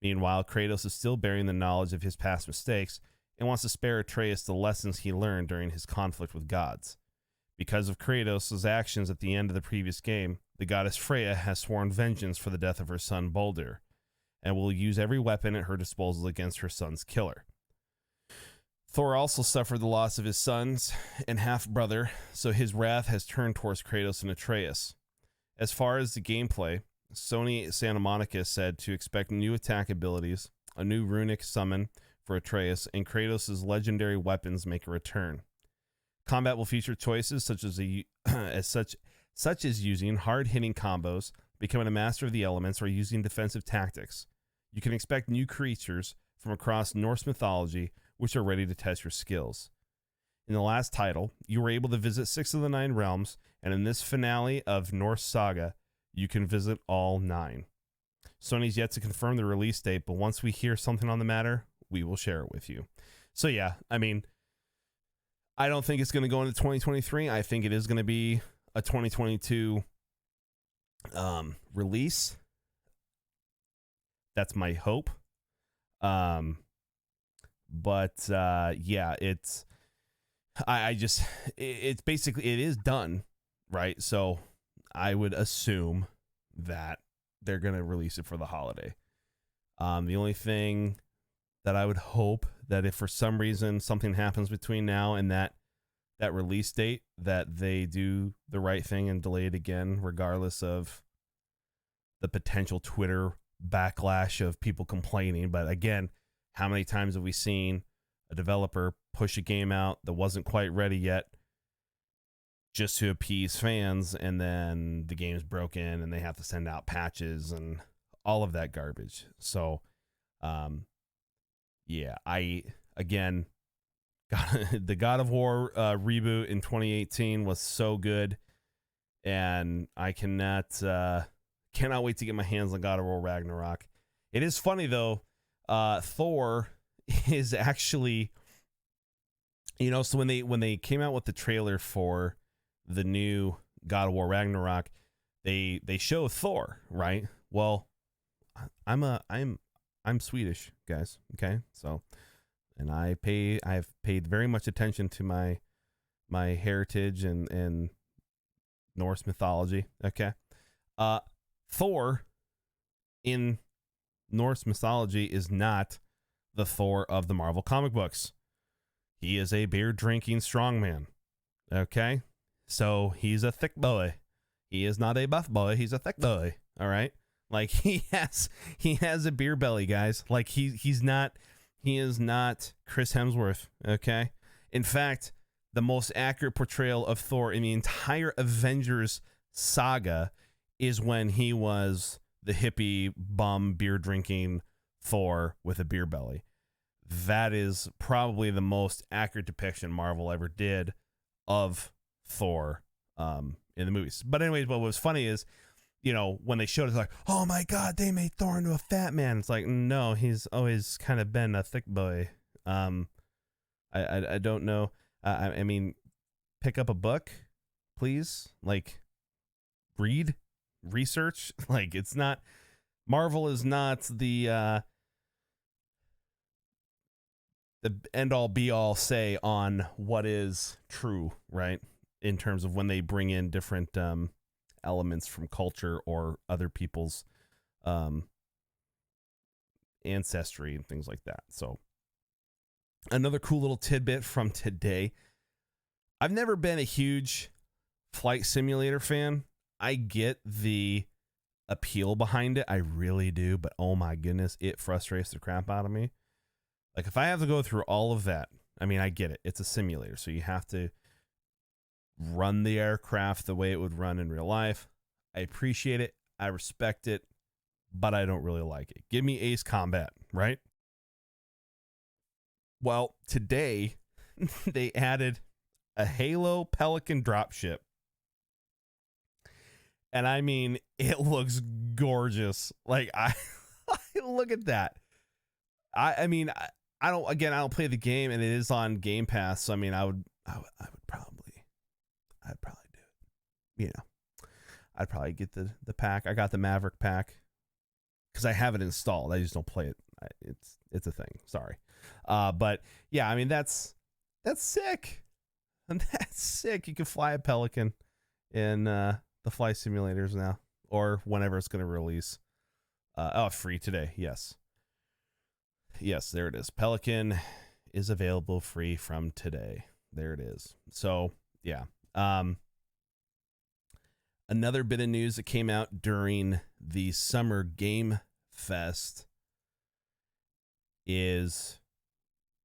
Meanwhile, Kratos is still bearing the knowledge of his past mistakes and wants to spare Atreus the lessons he learned during his conflict with gods. Because of Kratos' actions at the end of the previous game, the goddess Freya has sworn vengeance for the death of her son Baldur, and will use every weapon at her disposal against her son's killer. Thor also suffered the loss of his sons and half-brother, so his wrath has turned towards Kratos and Atreus. As far as the gameplay, Sony Santa Monica said to expect new attack abilities, a new runic summon for Atreus, and Kratos' legendary weapons make a return. Combat will feature choices such as using hard-hitting combos, becoming a master of the elements, or using defensive tactics. You can expect new creatures from across Norse mythology, which are ready to test your skills. In the last title, you were able to visit 6 of the 9 realms, and in this finale of Norse Saga, you can visit all 9. Sony's yet to confirm the release date, but once we hear something on the matter, we will share it with you. So yeah, I mean, I don't think it's going to go into 2023. I think it is going to be a 2022 release. That's my hope. But yeah, it's basically, it is done, right? So I would assume that they're going to release it for the holiday. The only thing that I would hope that if for some reason something happens between now and that release date, that they do the right thing and delay it again, regardless of the potential Twitter backlash of people complaining. But again, how many times have we seen a developer push a game out that wasn't quite ready yet just to appease fans, and then the game's broken and they have to send out patches and all of that garbage? So yeah, the God of War reboot in 2018 was so good, and I cannot wait to get my hands on God of War Ragnarok. It is funny though, Thor is actually, so when they came out with the trailer for the new God of War Ragnarok, they show Thor, right? Well, I'm Swedish, guys, okay? So, and I've paid very much attention to my heritage and Norse mythology, okay? Thor in Norse mythology is not the Thor of the Marvel comic books. He is a beer-drinking strongman, okay? So he's a thick boy. He is not a buff boy. He's a thick boy, all right? Like, he has a beer belly, guys. Like, he is not Chris Hemsworth, okay? In fact, the most accurate portrayal of Thor in the entire Avengers saga is when he was the hippie, bum, beer-drinking Thor with a beer belly. That is probably the most accurate depiction Marvel ever did of Thor in the movies. But anyways, what was funny is, you know, when they showed it, it's like, oh my God, they made Thor into a fat man. It's like, no, he's always kind of been a thick boy. I don't know. I mean, pick up a book, please. Like, read, research. Like, it's not, Marvel is not the end all be all say on what is true, right? In terms of when they bring in different elements from culture or other people's ancestry and things like that. So another cool little tidbit from today. I've never been a huge flight simulator fan. I get the appeal behind it. I really do. But oh my goodness, it frustrates the crap out of me. Like, if I have to go through all of that, I mean, I get it. It's a simulator. So you have to run the aircraft the way it would run in real life. I appreciate it. I respect it. But I don't really like it. Give me Ace Combat, right? Well, today they added a Halo Pelican dropship. And I mean, it looks gorgeous. Like, I look at that. I mean, I don't play the game, and it is on Game Pass. So I mean, I'd probably do it. You know, I'd probably get the pack. I got the Maverick pack because I have it installed. I just don't play it. It's a thing. Sorry. But yeah, I mean, that's sick. And that's sick. You can fly a Pelican in the flight simulators now, or whenever it's going to release. Free today. Yes, there it is. Pelican is available free from today. There it is. So yeah. Another bit of news that came out during the Summer Game Fest is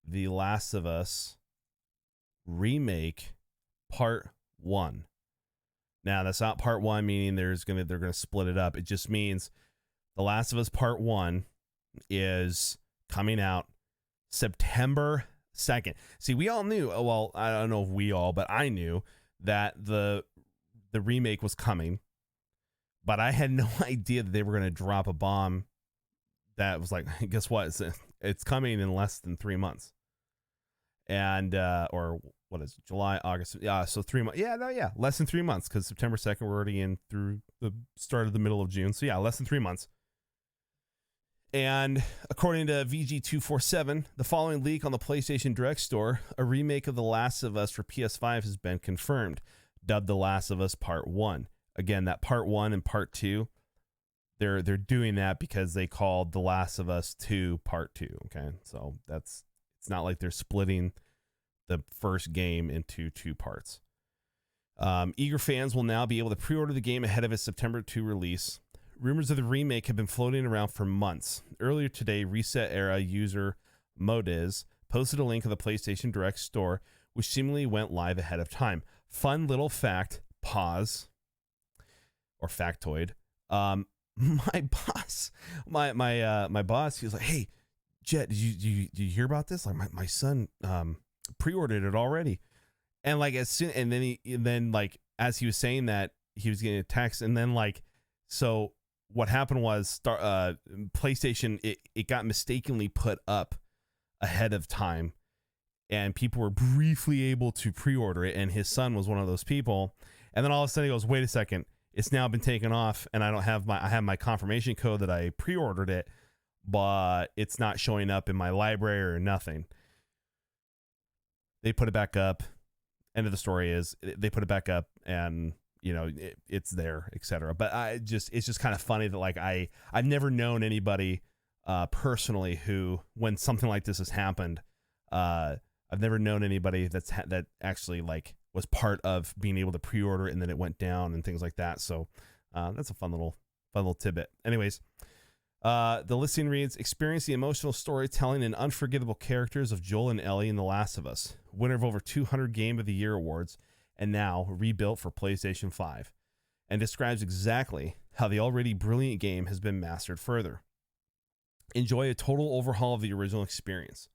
The Last of Us Remake Part 1. Now, that's not Part 1, meaning they're going to split it up. It just means The Last of Us Part 1 is coming out September 2nd. See, we all knew, well, I don't know if we all, but I knew that the remake was coming, but I had no idea that they were going to drop a bomb that was like, guess what? It's coming in less than 3 months. And, or what is it, July, August? Yeah, so 3 months. Yeah, less than 3 months, because September 2nd, we're already in through the start of the middle of June. So yeah, less than 3 months. And according to VG247, the following leak on the PlayStation Direct Store, a remake of The Last of Us for PS5 has been confirmed, dubbed The Last of Us Part 1. Again, that Part 1 and Part 2, they're doing that because they called The Last of Us 2 Part 2, okay? So it's not like they're splitting the first game into two parts. Eager fans will now be able to pre-order the game ahead of its September 2 release. Rumors of the remake have been floating around for months. Earlier today, Reset Era user Modez posted a link of the PlayStation Direct Store, which seemingly went live ahead of time. Fun little fact, pause, or factoid. My boss, he was like, "Hey, Jet, did you hear about this? Like, my son pre-ordered it already." And like as soon, and then like as he was saying that, he was getting a text, and then like, so what happened was PlayStation, it got mistakenly put up ahead of time, and people were briefly able to pre-order it, and his son was one of those people. And then all of a sudden he goes, "Wait a second, it's now been taken off, and I have my confirmation code that I pre-ordered it, but it's not showing up in my library or nothing." They put it back up. End of the story is they put it back up, and you know, it's there, etc. But it's just kind of funny that like I've never known anybody personally who, when something like this has happened, I've never known anybody that actually like was part of being able to pre-order it and then it went down and things like that. So that's a fun little tidbit. Anyways, the listing reads: experience the emotional storytelling and unforgettable characters of Joel and Ellie in The Last of Us, winner of over 200 Game of the Year awards, and now rebuilt for PlayStation 5, and describes exactly how the already brilliant game has been mastered further. Enjoy a total overhaul of the original experience.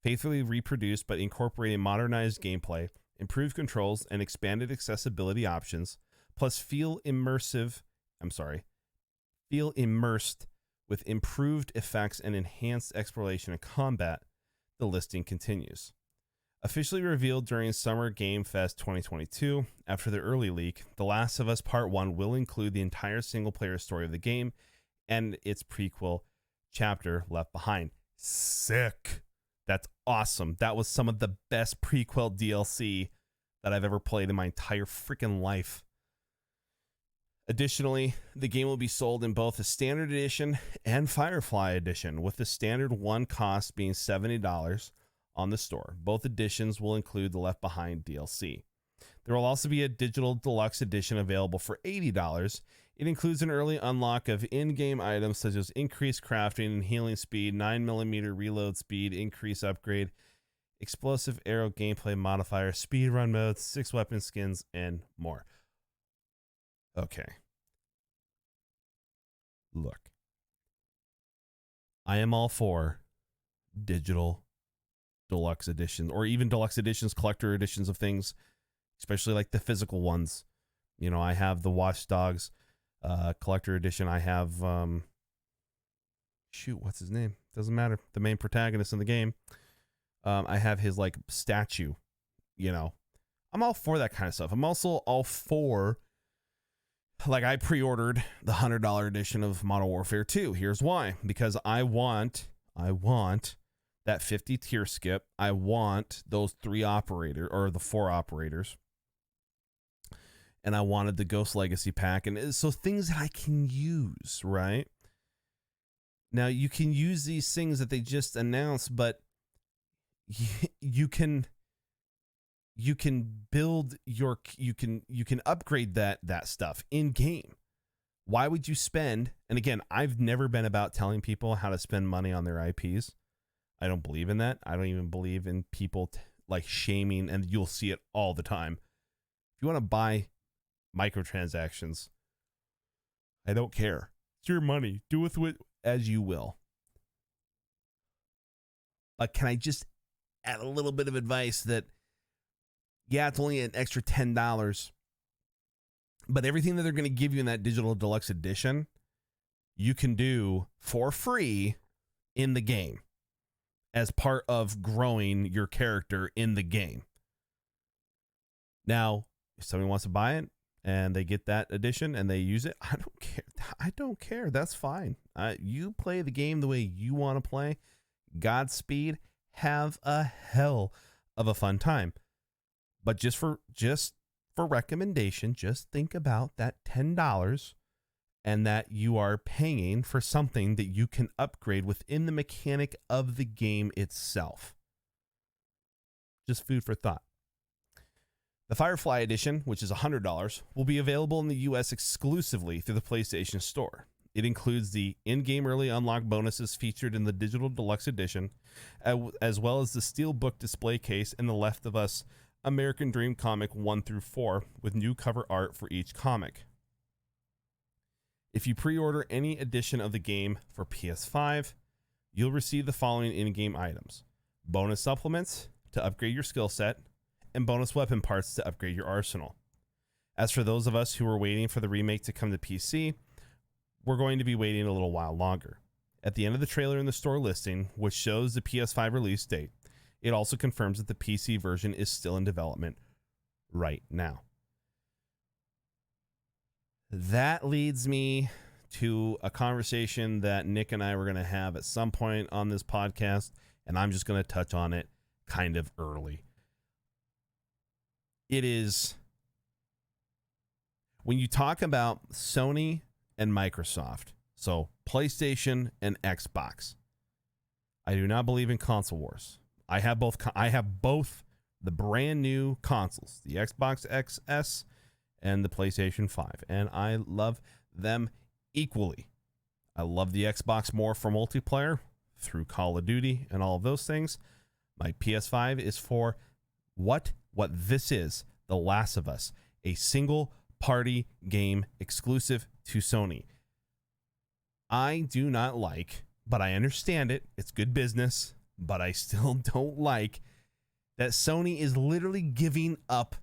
Faithfully reproduced but incorporating modernized gameplay, improved controls, and expanded accessibility options, plus feel immersed with improved effects and enhanced exploration and combat, the listing continues. Officially revealed during Summer Game Fest 2022, after the early leak, The Last of Us Part 1 will include the entire single-player story of the game and its prequel chapter, Left Behind. Sick! That's awesome. That was some of the best prequel DLC that I've ever played in my entire freaking life. Additionally, the game will be sold in both the Standard Edition and Firefly Edition, with the Standard one cost being $70 on the store. Both editions will include the Left Behind DLC. There will also be a digital deluxe edition available for $80. It includes an early unlock of in-game items such as increased crafting and healing speed, 9mm reload speed, increased upgrade, explosive arrow gameplay modifier, speedrun modes, 6 weapon skins, and more. Okay. Look. I am all for digital deluxe editions, or even deluxe editions, collector editions of things, especially like the physical ones. You know, I have the Watch Dogs collector edition. I have what's his name? Doesn't matter. The main protagonist in the game. I have his like statue. You know, I'm all for that kind of stuff. I'm also all for, like, I pre-ordered the $100 edition of Modern Warfare 2. Here's why: because I want that 50 tier skip. I want those 3 operator, or the 4 operators. And I wanted the Ghost Legacy pack. And so things that I can use, right? Now you can use these things that they just announced, but you can build your, you can upgrade that stuff in game. Why would you spend? And again, I've never been about telling people how to spend money on their IPs. I don't believe in that. I don't even believe in people like shaming, and you'll see it all the time. If you want to buy microtransactions, I don't care. It's your money. Do with it as you will. But can I just add a little bit of advice that, yeah, it's only an extra $10, but everything that they're going to give you in that digital deluxe edition, you can do for free in the game as part of growing your character in the game. Now, if somebody wants to buy it and they get that edition and they use it, I don't care. I don't care. That's fine. You play the game the way you want to play. Godspeed. Have a hell of a fun time. But just for recommendation, just think about that $10 and that you are paying for something that you can upgrade within the mechanic of the game itself. Just food for thought. The Firefly Edition, which is $100, will be available in the US exclusively through the PlayStation Store. It includes the in-game early unlock bonuses featured in the Digital Deluxe Edition, as well as the Steelbook display case and the Left of Us American Dream comic 1 through 4, with new cover art for each comic. If you pre-order any edition of the game for PS5, you'll receive the following in-game items: bonus supplements to upgrade your skill set, and bonus weapon parts to upgrade your arsenal. As for those of us who are waiting for the remake to come to PC, we're going to be waiting a little while longer. At the end of the trailer in the store listing, which shows the PS5 release date, it also confirms that the PC version is still in development right now. That leads me to a conversation that Nick and I were going to have at some point on this podcast, and I'm just going to touch on it kind of early. It is, when you talk about Sony and Microsoft, so PlayStation and Xbox, I do not believe in console wars. I have both the brand new consoles, the Xbox XS and the PlayStation 5, and I love them equally. I love the Xbox more for multiplayer through Call of Duty and all of those things. My PS5 is for what this is, The Last of Us, a single party game exclusive to Sony. I do not like but I understand it. It's good business, but I still don't like that Sony is literally giving up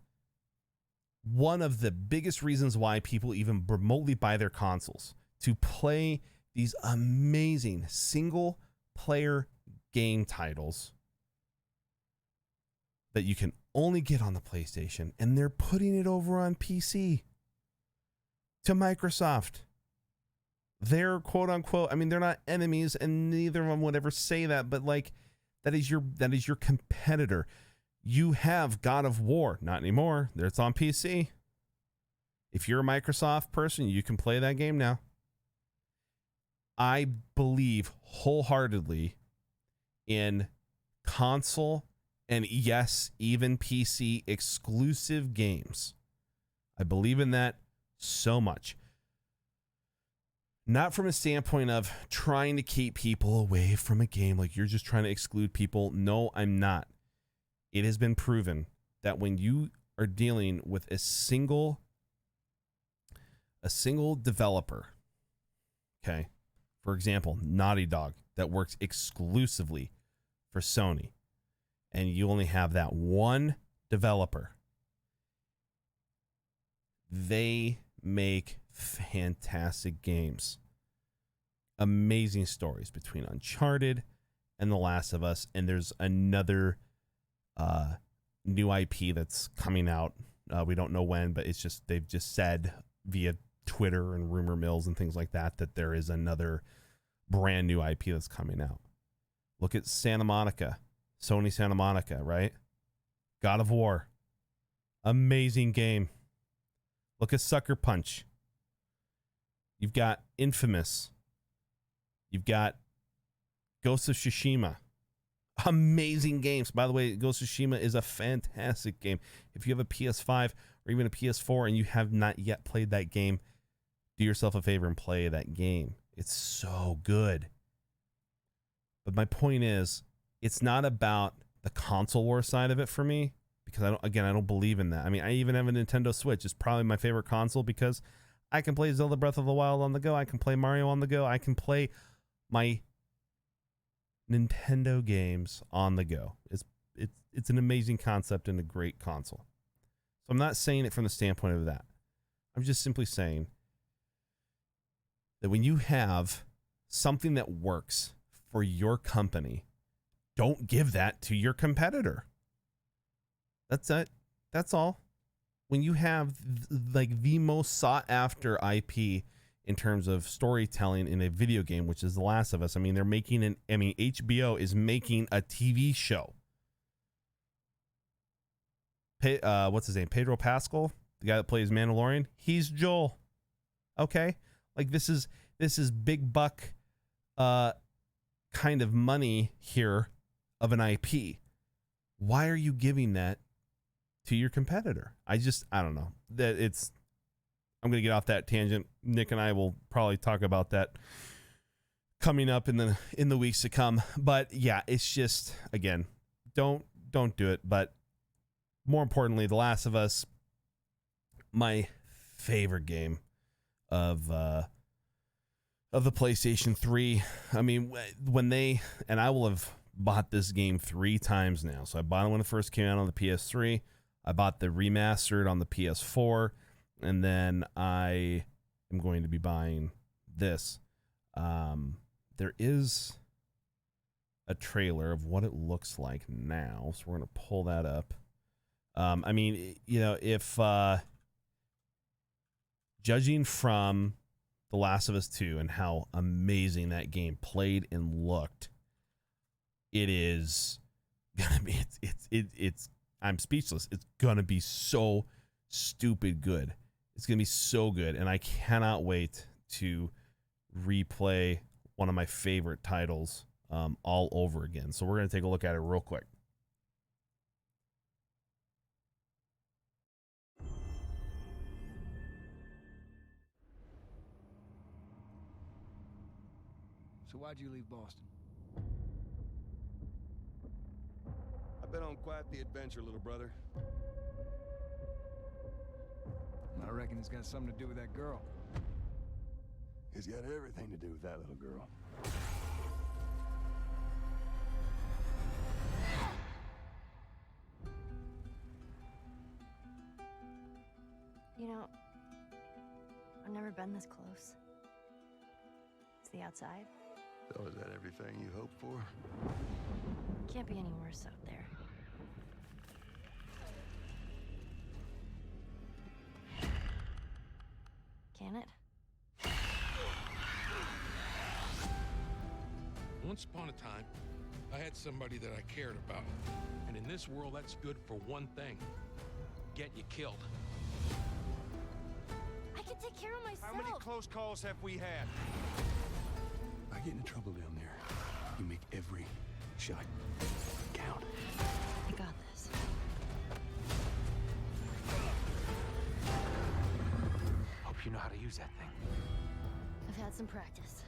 one of the biggest reasons why people even remotely buy their consoles, to play these amazing single player game titles that you can only get on the PlayStation, and they're putting it over on PC to Microsoft. They're quote unquote, I mean, they're not enemies, and neither of them would ever say that, but like, that is your competitor. You have God of War, not anymore. It's on PC. If you're a Microsoft person, you can play that game now. I believe wholeheartedly in console and yes, even PC exclusive games. I believe in that so much. Not from a standpoint of trying to keep people away from a game, like you're just trying to exclude people. No, I'm not. It has been proven that when you are dealing with a single developer, okay, for example, Naughty Dog, that works exclusively for Sony, and you only have that one developer, they make fantastic games. Amazing stories between Uncharted and The Last of Us, and there's another new IP that's coming out. We don't know when, but it's just, they've just said via Twitter and rumor mills and things like that that there is another brand new IP that's coming out. Look at Santa Monica, Sony Santa Monica, right? God of War, amazing game. Look at Sucker Punch. You've got Infamous. You've got Ghost of Tsushima. Amazing games. By the way, Ghost of Tsushima is a fantastic game. If you have a PS5 or even a PS4 and you have not yet played that game, do yourself a favor and play that game. It's so good. But my point is, it's not about the console war side of it for me, because I don't believe in that. I mean, I even have a Nintendo Switch. It's probably my favorite console because I can play Zelda Breath of the Wild on the go. I can play Mario on the go. I can play my Nintendo games on the go. It's an amazing concept and a great console. So I'm not saying it from the standpoint of that. I'm just simply saying that when you have something that works for your company, don't give that to your competitor. That's it. That's all. When you have like the most sought after IP in terms of storytelling in a video game, which is The Last of Us, I mean, HBO is making a TV show. What's his name? Pedro Pascal, the guy that plays Mandalorian. He's Joel. Okay. Like this is big buck, kind of money here of an IP. Why are you giving that to your competitor? I don't know. I'm going to get off that tangent. Nick and I will probably talk about that coming up in the weeks to come. But yeah, it's just, again, don't do it. But more importantly, The Last of Us, my favorite game of the PlayStation 3. I mean, and I will have bought this game 3 times now. So I bought it when it first came out on the PS3. I bought the remastered on the PS4, and then I am going to be buying this. There is a trailer of what it looks like now, so we're going to pull that up. I mean, you know, if judging from The Last of Us 2 and how amazing that game played and looked, it is gonna be it's I'm speechless. It's gonna be so stupid good. It's gonna be so good, and I cannot wait to replay one of my favorite titles all over again. So we're gonna take a look at it real quick. So why'd you leave Boston? I've been on quite the adventure, little brother. I reckon it's got something to do with that girl. It's got everything to do with that little girl. You know, I've never been this close. It's the outside. So is that everything you hoped for? Can't be any worse out there. Can it? Once upon a time, I had somebody that I cared about. And in this world, that's good for one thing. Get you killed. I can take care of myself. How many close calls have we had? I get into trouble down there. You make every shot count. I got this. Hope you know how to use that thing. I've had some practice.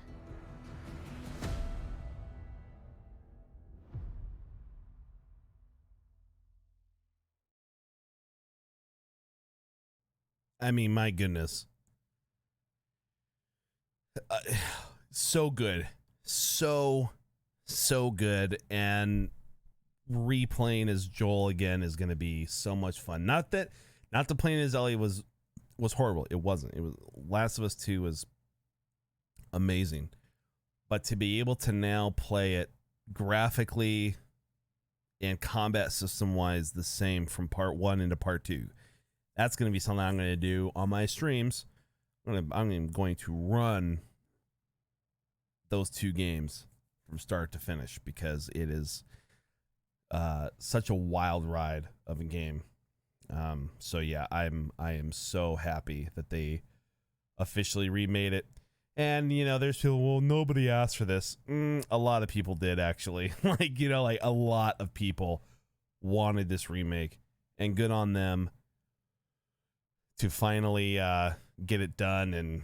I mean, my goodness. So good. So good. And replaying as Joel again is going to be so much fun. Not the playing as Ellie was horrible. It wasn't. It was Last of Us 2 was amazing. But to be able to now play it graphically and combat system wise the same from part 1 into part 2. That's going to be something I'm going to do on my streams. I'm going to run those 2 games from start to finish because it is such a wild ride of a game. So yeah, I am so happy that they officially remade it. And you know, there's people, well, nobody asked for this. A lot of people did actually. Like a lot of people wanted this remake, and good on them to finally get it done and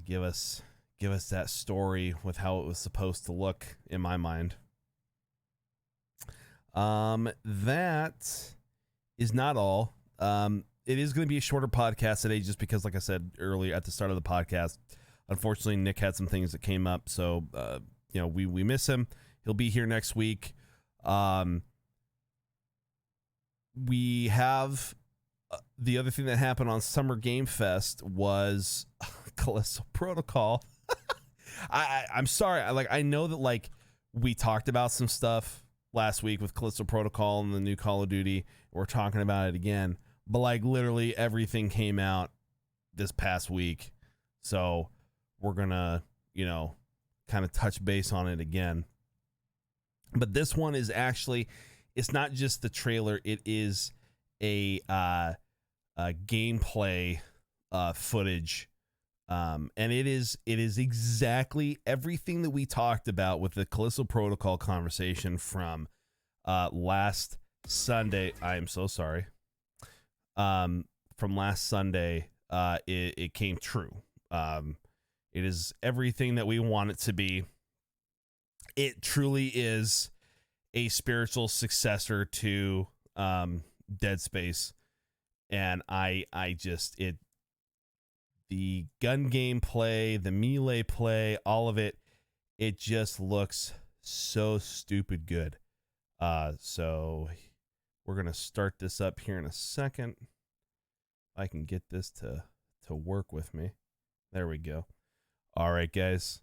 give us that story with how it was supposed to look in my mind. That is not all. It is going to be a shorter podcast today just because, like I said earlier at the start of the podcast, unfortunately Nick had some things that came up, so we miss him. He'll be here next week. We have the other thing that happened on Summer Game Fest was Callisto Protocol. I'm sorry. I know that we talked about some stuff last week with Callisto Protocol and the new Call of Duty. We're talking about it again, but literally everything came out this past week. So we're gonna, kind of touch base on it again. But this one is actually, it's not just the trailer. It is a gameplay footage, and it is exactly everything that we talked about with the Callisto Protocol conversation from last Sunday. I am so sorry. From last Sunday, it came true. It is everything that we want it to be. It truly is a spiritual successor to Dead Space. And the gun gameplay, the melee play, all of it, it just looks so stupid good. So we're going to start this up here in a second. I can get this to work with me. There we go. All right, guys.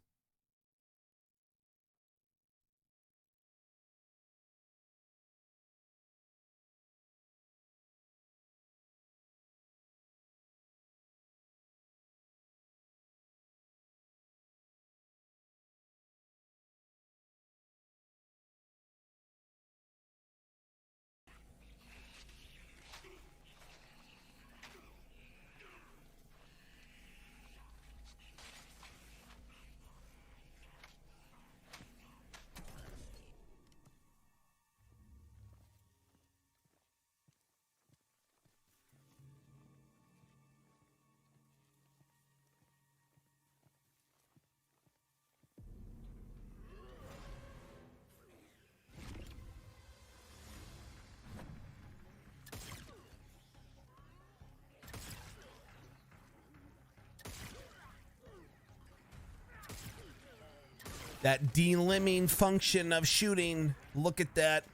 That delimbing function of shooting. Look at that.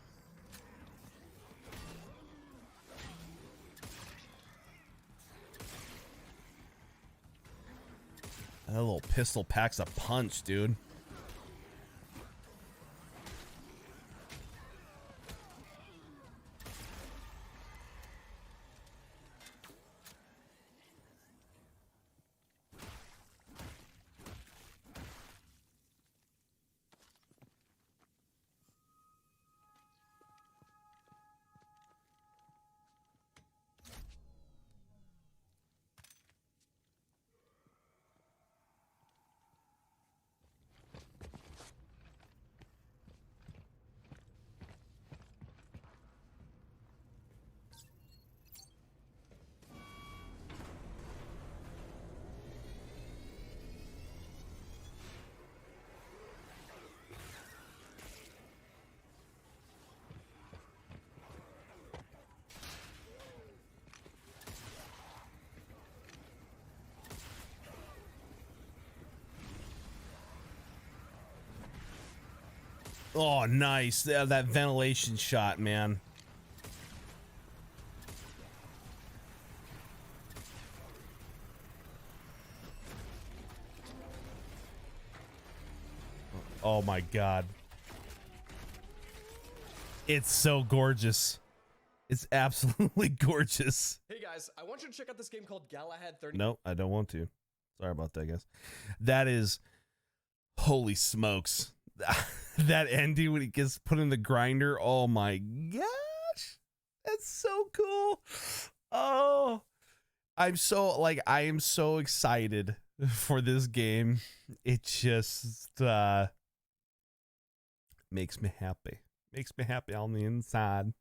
That little pistol packs a punch, dude. Oh, nice. That ventilation shot, man. Oh my God. It's so gorgeous. It's absolutely gorgeous. Hey guys, I want you to check out this game called Galahad 30. No, I don't want to. Sorry about that, guys. That is, holy smokes. That ending when he gets put in the grinder. Oh my gosh. That's so cool. Oh, I am so excited for this game. It just makes me happy. Makes me happy on the inside.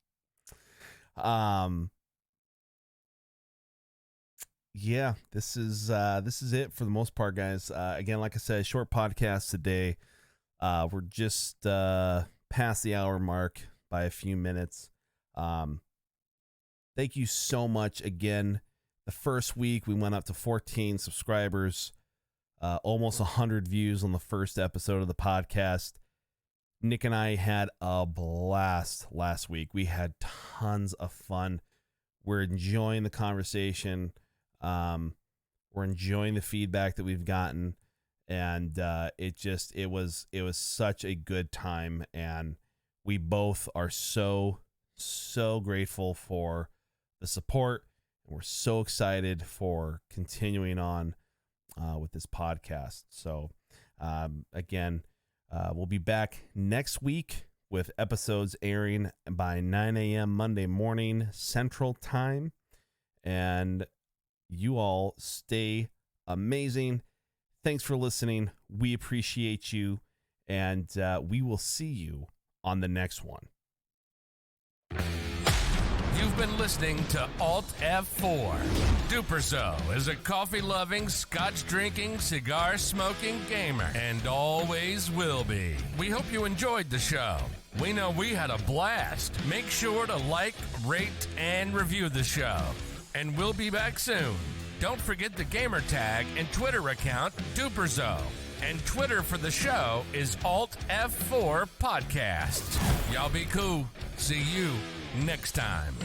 Yeah, this is it for the most part, guys. Again, like I said, short podcast today. We're just past the hour mark by a few minutes. Thank you so much again. The first week we went up to 14 subscribers, almost 100 views on the first episode of the podcast. Nick and I had a blast last week. We had tons of fun. We're enjoying the conversation. We're enjoying the feedback that we've gotten. And it was such a good time, and we both are so grateful for the support, and we're so excited for continuing on with this podcast. So again, we'll be back next week with episodes airing by 9 a.m. Monday morning Central Time, and you all stay amazing. Thanks for listening. We appreciate you, and we will see you on the next one. You've been listening to Alt F4. Duperso is a coffee-loving, scotch-drinking, cigar-smoking gamer, and always will be. We hope you enjoyed the show. We know we had a blast. Make sure to like, rate, and review the show. And we'll be back soon. Don't forget the gamer tag and Twitter account, Duperzo. And Twitter for the show is Alt F4 Podcast. Y'all be cool. See you next time.